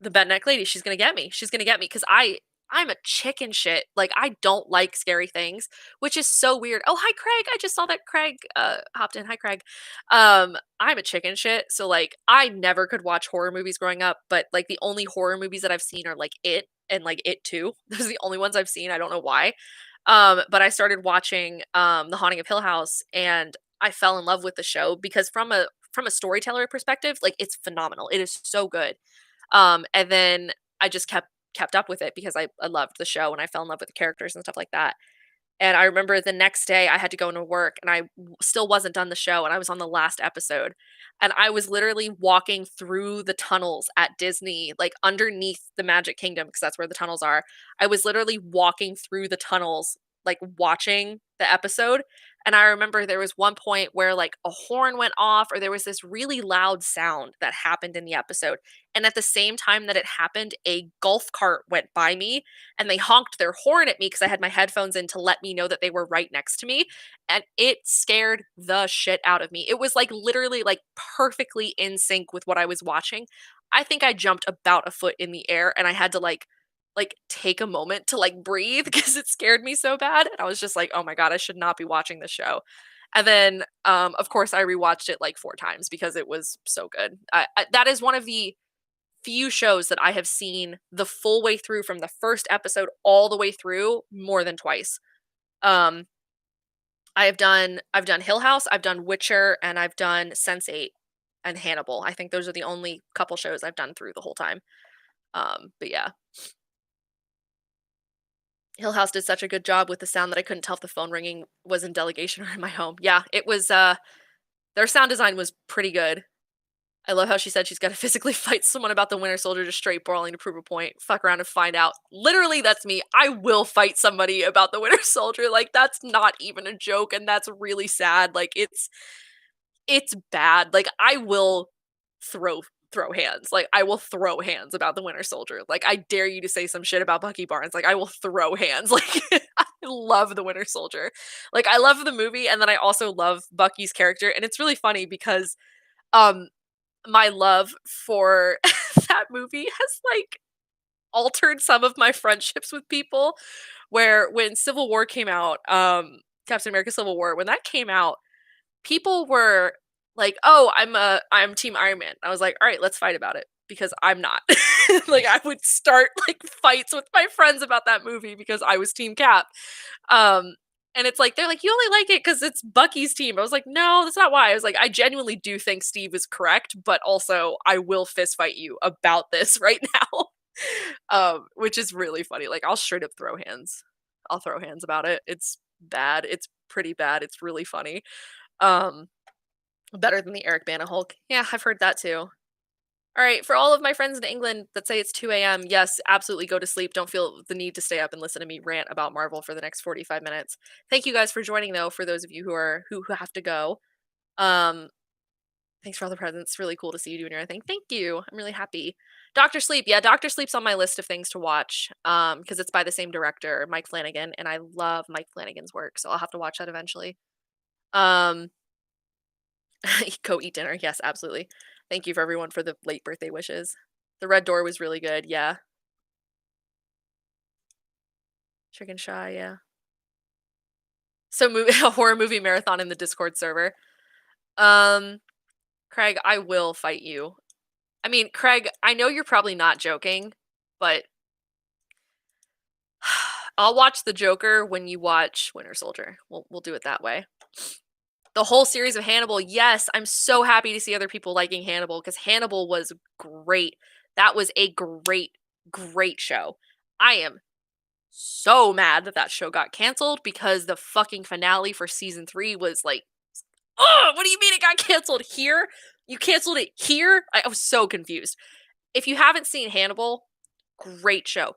the bent neck lady, she's gonna get me. She's gonna get me because I'm a chicken shit. Like I don't like scary things, which is so weird. Oh, hi Craig. I just saw that Craig hopped in. Hi Craig. I'm a chicken shit. So like I never could watch horror movies growing up, but like the only horror movies that I've seen are like It and like It 2. Those are the only ones I've seen. I don't know why. But I started watching The Haunting of Hill House and I fell in love with the show because from a storyteller perspective, like it's phenomenal. It is so good. And then I just kept up with it because I loved the show and I fell in love with the characters and stuff like that. And I remember the next day I had to go into work and still wasn't done the show and I was on the last episode. And I was literally walking through the tunnels at Disney, like underneath the Magic Kingdom, because that's where the tunnels are. I was literally walking through the tunnels, like watching the episode. And I remember there was one point where like a horn went off or there was this really loud sound that happened in the episode. And at the same time that it happened, a golf cart went by me and they honked their horn at me because I had my headphones in to let me know that they were right next to me. And it scared the shit out of me. It was like literally like perfectly in sync with what I was watching. I think I jumped about a foot in the air and I had to like take a moment to like breathe because it scared me so bad. And I was just like, oh my God, I should not be watching this show. And then, of course, I rewatched it like 4 times because it was so good. That is one of the few shows that I have seen the full way through from the first episode all the way through more than twice. Um, I've done Hill House, I've done Witcher, and I've done Sense8 and Hannibal. I think those are the only couple shows I've done through the whole time. But yeah, Hill House did such a good job with the sound that I couldn't tell if the phone ringing was in delegation or in my home. Yeah, it was their sound design was pretty good. I love how she said she's got to physically fight someone about the Winter Soldier just straight brawling to prove a point. Fuck around and find out. Literally, that's me. I will fight somebody about the Winter Soldier. Like that's not even a joke and that's really sad. Like it's bad. Like I will throw hands. Like I will throw hands about the Winter Soldier. Like I dare you to say some shit about Bucky Barnes. Like I will throw hands. Like I love the Winter Soldier. Like I love the movie and then I also love Bucky's character and it's really funny because um my love for that movie has like altered some of my friendships with people where when Civil War came out, Captain America Civil War, when that came out, people were like, "Oh, I'm Team Iron Man." I was like, "All right, let's fight about it." Because I'm not. Like I would start like fights with my friends about that movie because I was Team Cap. Um and it's like they're like, "You only like it because it's Bucky's team." I was like, "No, that's not why." I was like, "I genuinely do think Steve is correct, but also I will fist fight you about this right now." Which is really funny. Like I'll straight up throw hands. I'll throw hands about it. It's bad. It's pretty bad. It's really funny. Um Better than the Eric Bana Hulk. Yeah, I've heard that too. All right, for all of my friends in England that say it's 2 a.m., yes, absolutely go to sleep. Don't feel the need to stay up and listen to me rant about Marvel for the next 45 minutes. Thank you guys for joining though, for those of you who have to go. Um Thanks for all the presents. Really cool to see you doing your thing. Thank you. I'm really happy. Doctor Sleep. Yeah, Doctor Sleep's on my list of things to watch because it's by the same director, Mike Flanagan, and I love Mike Flanagan's work, so I'll have to watch that eventually. Um Go eat dinner. Yes, absolutely. Thank you for everyone for the late birthday wishes. The Red Door was really good. Yeah. Chicken Shy. Yeah. So, a horror movie marathon in the Discord server. Um, Craig, I will fight you. I mean, Craig, I know you're probably not joking, but I'll watch The Joker when you watch Winter Soldier. We'll do it that way. The whole series of Hannibal, yes, I'm so happy to see other people liking Hannibal because Hannibal was great. That was a great show. I am so mad that that show got canceled because the fucking finale for season 3 was like, oh, what do you mean it got canceled here? You canceled it here? I was so confused. If you haven't seen Hannibal, great show.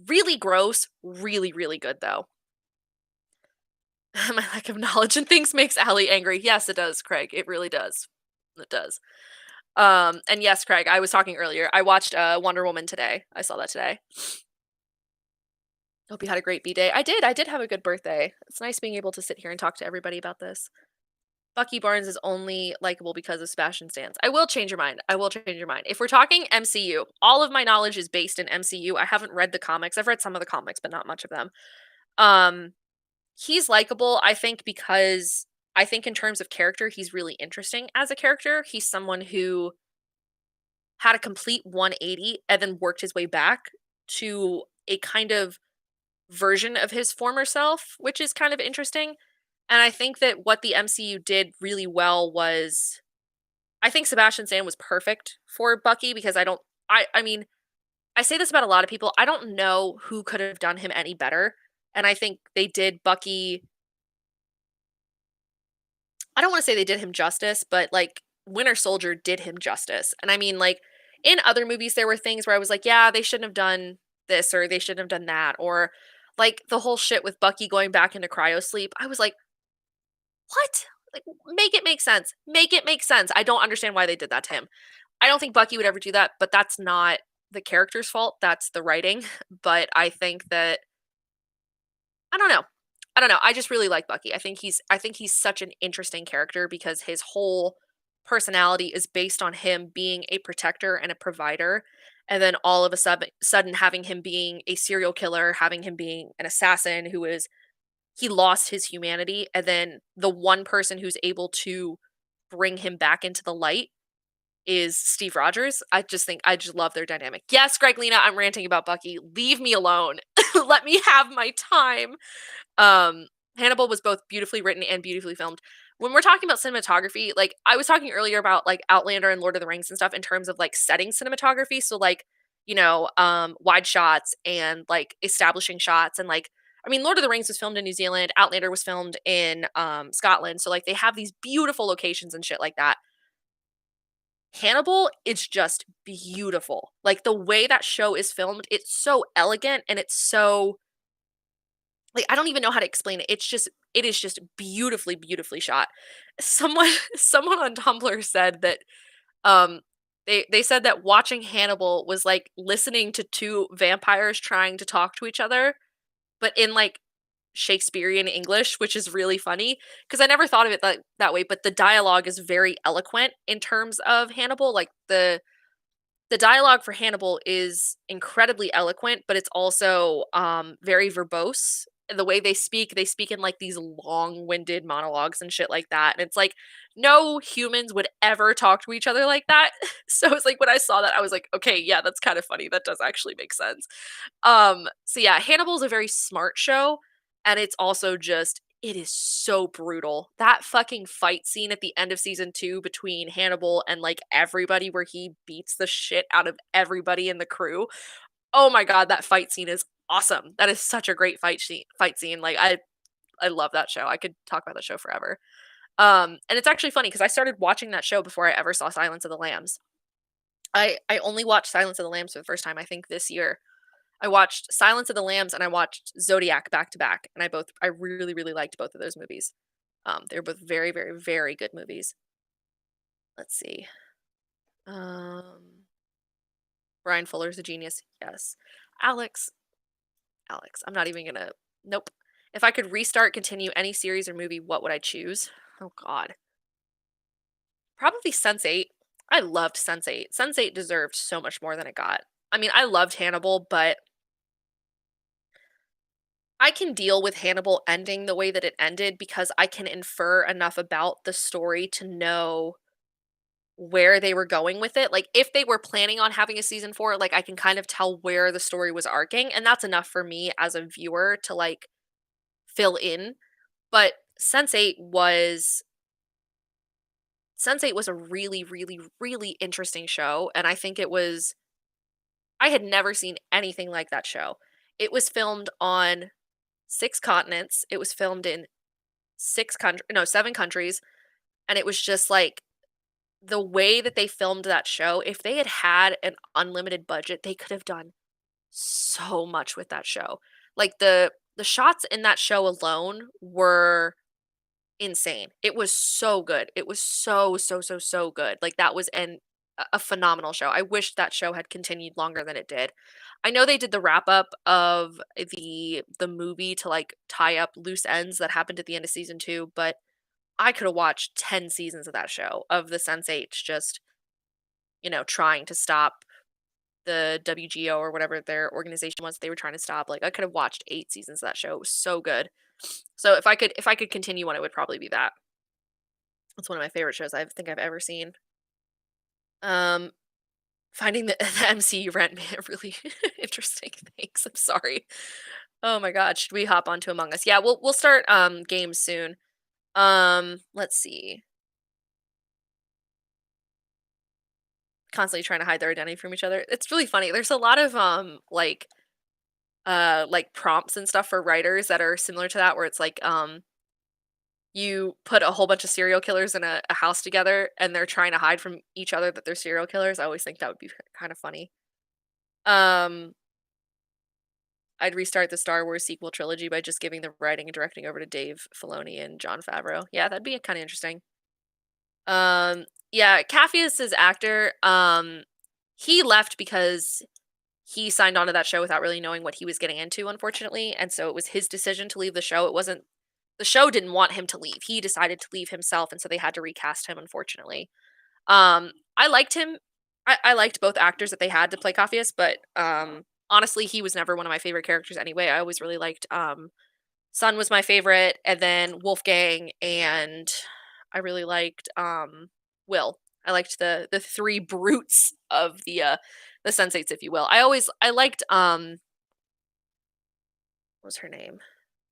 Really gross, really good though. My lack of knowledge and things makes Allie angry. Yes, it does, Craig. It really does. It does. And yes, Craig, I was talking earlier. I watched Wonder Woman today. I saw that today. Hope you had a great B-Day. I did. I did have a good birthday. It's nice being able to sit here and talk to everybody about this. Bucky Barnes is only likable because of Sebastian Stans. I will change your mind. I will change your mind. If we're talking MCU, all of my knowledge is based in MCU. I haven't read the comics. I've read some of the comics, but not much of them. He's likable, I think, because I think in terms of character, he's really interesting as a character. He's someone who had a complete 180 and then worked his way back to a kind of version of his former self, which is kind of interesting. And I think that what the MCU did really well was I think Sebastian Stan was perfect for Bucky because I mean, I say this about a lot of people. I don't know who could have done him any better. And I think they did Bucky I don't want to say they did him justice, but like Winter Soldier did him justice. And I mean, like in other movies, there were things where I was like, yeah, they shouldn't have done this or they shouldn't have done that. Or like the whole shit with Bucky going back into cryo sleep. I was like, What? Like, make it make sense. Make it make sense. I don't understand why they did that to him. I don't think Bucky would ever do that, but that's not the character's fault. That's the writing. But I think that I don't know. I don't know. I just really like Bucky. I think he's such an interesting character because his whole personality is based on him being a protector and a provider. And then all of a sudden having him being a serial killer, having him being an assassin who is he lost his humanity, and then the one person who's able to bring him back into the light is Steve Rogers. I just love their dynamic. Yes, Greg Lena, I'm ranting about Bucky. Leave me alone. Let me have my time. Um, Hannibal was both beautifully written and beautifully filmed. When we're talking about cinematography, like I was talking earlier about like Outlander and Lord of the Rings and stuff in terms of like setting cinematography. So like, wide shots and like establishing shots and like I mean, Lord of the Rings was filmed in New Zealand, Outlander was filmed in Scotland. So like they have these beautiful locations and shit like that. Hannibal is just beautiful. Like the way that show is filmed, it's so elegant and it's so like I don't even know how to explain it. It is just beautifully, beautifully shot. Someone someone on Tumblr said that they said that watching Hannibal was like listening to two vampires trying to talk to each other, but in like Shakespearean English, which is really funny because I never thought of it that way. But the dialogue is very eloquent in terms of Hannibal. Like the dialogue for Hannibal is incredibly eloquent, but it's also very verbose. The way they speak in like these long-winded monologues and shit like that. And it's like no humans would ever talk to each other like that. So it's like when I saw that, I was like, okay, yeah, that's kind of funny. That does actually make sense. So yeah, Hannibal's a very smart show, and it's also just it is so brutal. That fucking fight scene at the end of season 2 between Hannibal and like everybody where he beats the shit out of everybody in the crew. Oh my god, that fight scene is awesome. That is such a great fight scene. Like I love that show. I could talk about that show forever. And it's actually funny because I started watching that show before I ever saw Silence of the Lambs. I only watched Silence of the Lambs for the first time I think this year. I watched Silence of the Lambs and I watched Zodiac back to back, and I really, really liked both of those movies. They're both very, very, very good movies. Let's see. Um, Brian Fuller's a genius. Yes. Alex, Alex, I'm not even gonna. Nope. If I could restart, continue any series or movie, what would I choose? Oh God, probably Sense8. I loved Sense8. Sense8 deserved so much more than it got. I mean, I loved Hannibal, but I can deal with Hannibal ending the way that it ended because I can infer enough about the story to know where they were going with it. Like if they were planning on having a season 4, like I can kind of tell where the story was arcing and that's enough for me as a viewer to like fill in. But Sense8 was a really really really interesting show and I think I had never seen anything like that show. It was filmed on 6 continents. It was filmed in 7 countries, and it was just, like, the way that they filmed that show, if they had had an unlimited budget, they could have done so much with that show. Like, the shots in that show alone were insane. It was so good. It was so, so, so, so good. Like, that was a phenomenal show. I wish that show had continued longer than it did. I know they did the wrap up of the movie to, like, tie up loose ends that happened at the end of season 2, but I could have watched 10 seasons of that show, of the Sense8 just, trying to stop the WGO or whatever their organization was they were trying to stop. Like, I could have watched 8 seasons of that show. It was so good. So if I could continue one, it would probably be that. It's one of my favorite shows I think I've ever seen. Um, Finding the MCU rent me really interesting. Thanks. I'm sorry. Oh my god, should we hop onto Among Us? Yeah, we'll start games soon. Let's see. Constantly trying to hide their identity from each other. It's really funny. There's a lot of like prompts and stuff for writers that are similar to that where it's like you put a whole bunch of serial killers in a house together and they're trying to hide from each other that they're serial killers. I always think that would be kind of funny. Um I'd restart the Star Wars sequel trilogy by just giving the writing and directing over to Dave Filoni and Jon Favreau. Yeah, that'd be kinda interesting. Yeah, Capheus's actor, he left because he signed on to that show without really knowing what he was getting into, unfortunately, and so it was his decision to leave the show. It wasn't the show didn't want him to leave. He decided to leave himself, and so they had to recast him, unfortunately. I liked him. I liked both actors that they had to play Capheus, but honestly, he was never one of my favorite characters anyway. I always really liked Sun was my favorite, and then Wolfgang, and I really liked Will. I liked the three brutes of the sensates, if you will. I liked what was her name?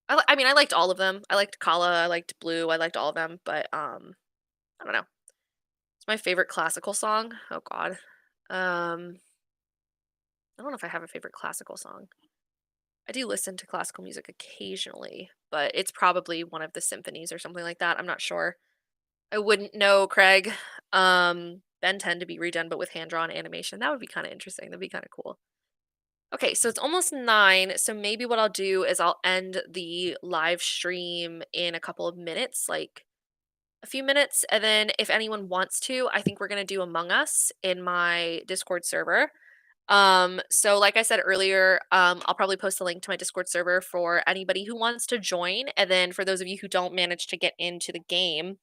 I mean I liked all of them. I liked Kala, I liked Blue, I liked all of them, but I don't know. It's my favorite classical song. Oh god. I don't know if I have a favorite classical song. I do listen to classical music occasionally, but it's probably one of the symphonies or something like that. I'm not sure. I wouldn't know, Craig. Ben 10 to be redone, but with hand-drawn animation. That would be kind of interesting. That'd be kind of cool. Okay, so it's almost 9, so maybe what I'll do is I'll end the live stream in a couple of minutes, like a few minutes, and then if anyone wants to, I think we're gonna do Among Us in my Discord server. So like I said earlier, I'll probably post a link to my Discord server for anybody who wants to join, and then for those of you who don't manage to get into the game,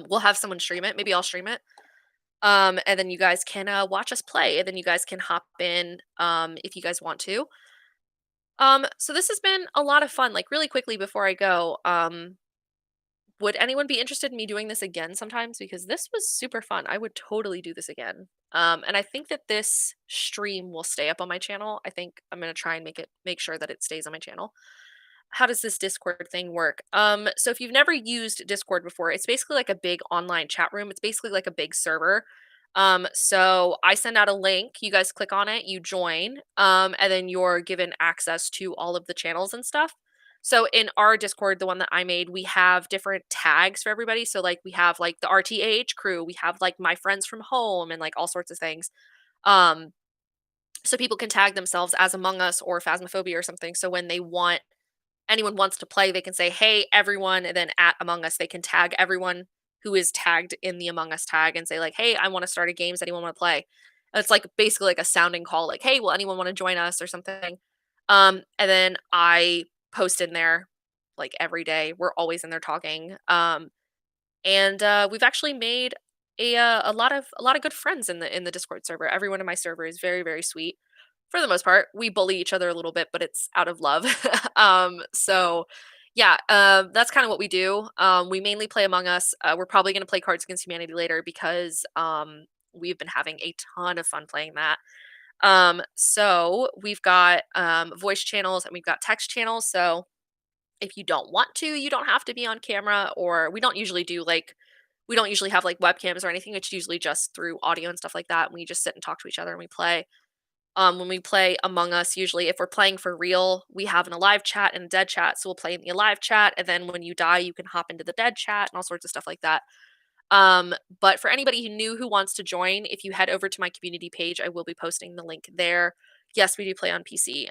we'll have someone stream it. Maybe I'll stream it. And then you guys can watch us play, and then you guys can hop in if you guys want to. So this has been a lot of fun. Like really quickly before I go, would anyone be interested in me doing this again sometimes? Because this was super fun. I would totally do this again. And I think that this stream will stay up on my channel. I think I'm gonna try and make sure that it stays on my channel. How does this Discord thing work? So if you've never used Discord before, it's basically like a big online chat room. It's basically like a big server. So I send out a link, you guys click on it, you join, and then you're given access to all of the channels and stuff. So in our Discord, the one that I made, we have different tags for everybody. So like we have like the RTH crew, we have like my friends from home and like all sorts of things. Um, so people can tag themselves as Among Us or Phasmophobia or something. So when they want anyone wants to play, they can say, "Hey, everyone," and then at Among Us, they can tag everyone who is tagged in the Among Us tag and say like, "Hey, I want to start a game. Does anyone want to play?" And it's like basically like a sounding call, like, "Hey, will anyone want to join us?" or something. And then I post in there like every day. We're always in there talking. And we've actually made a lot of good friends in the Discord server. Everyone in my server is very very sweet. For the most part, we bully each other a little bit, but it's out of love. So yeah, that's kind of what we do. We mainly play Among Us. We're probably going to play Cards Against Humanity later because we've been having a ton of fun playing that. So we've got voice channels and we've got text channels. So if you don't want to, you don't have to be on camera, or we don't usually do like we don't usually have like webcams or anything. It's usually just through audio and stuff like that. And we just sit and talk to each other and we play. When we play Among Us, usually if we're playing for real, we have an alive chat and a dead chat. So we'll play in the alive chat, and then when you die, you can hop into the dead chat and all sorts of stuff like that. But for anybody who new who wants to join, if you head over to my community page, I will be posting the link there. Yes, we do play on PC.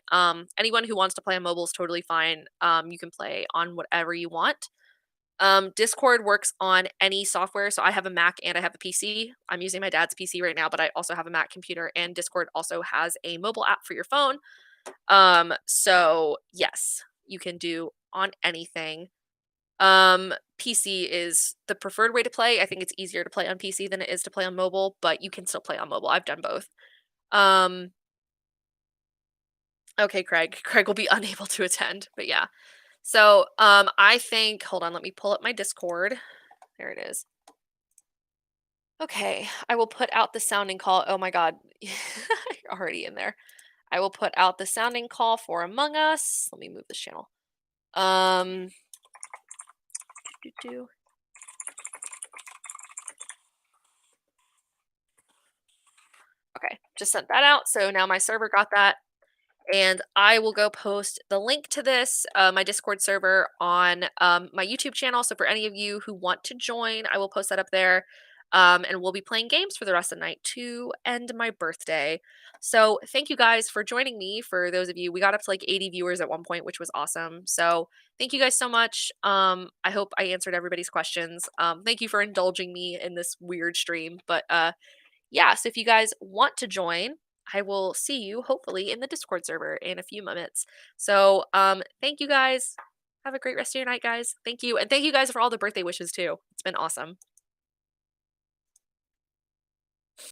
Anyone who wants to play on mobile is totally fine. You can play on whatever you want. Discord works on any software. So I have a Mac and I have a PC. I'm using my dad's PC right now, but I also have a Mac computer, and Discord also has a mobile app for your phone. So yes, you can do on anything. PC is the preferred way to play. I think it's easier to play on PC than it is to play on mobile, but you can still play on mobile. I've done both. Um, okay, Craig. Craig will be unable to attend, but yeah. So, I think hold on, let me pull up my Discord. There it is. Okay, I will put out the sounding call. Oh my god. You're already in there. I will put out the sounding call for Among Us. Let me move this channel. Um doo-doo. Okay, just sent that out. So now my server got that. And I will go post the link to this, my Discord server, on my YouTube channel. So for any of you who want to join, I will post that up there. and we'll be playing games for the rest of the night to end my birthday. So thank you guys for joining me. For those of you, we got up to like 80 viewers at one point, which was awesome. So thank you guys so much. I hope I answered everybody's questions. Thank you for indulging me in this weird stream. But yeah, so if you guys want to join, I will see you hopefully in the Discord server in a few minutes. So thank you guys. Have a great rest of your night, guys. Thank you. And thank you guys for all the birthday wishes too. It's been awesome.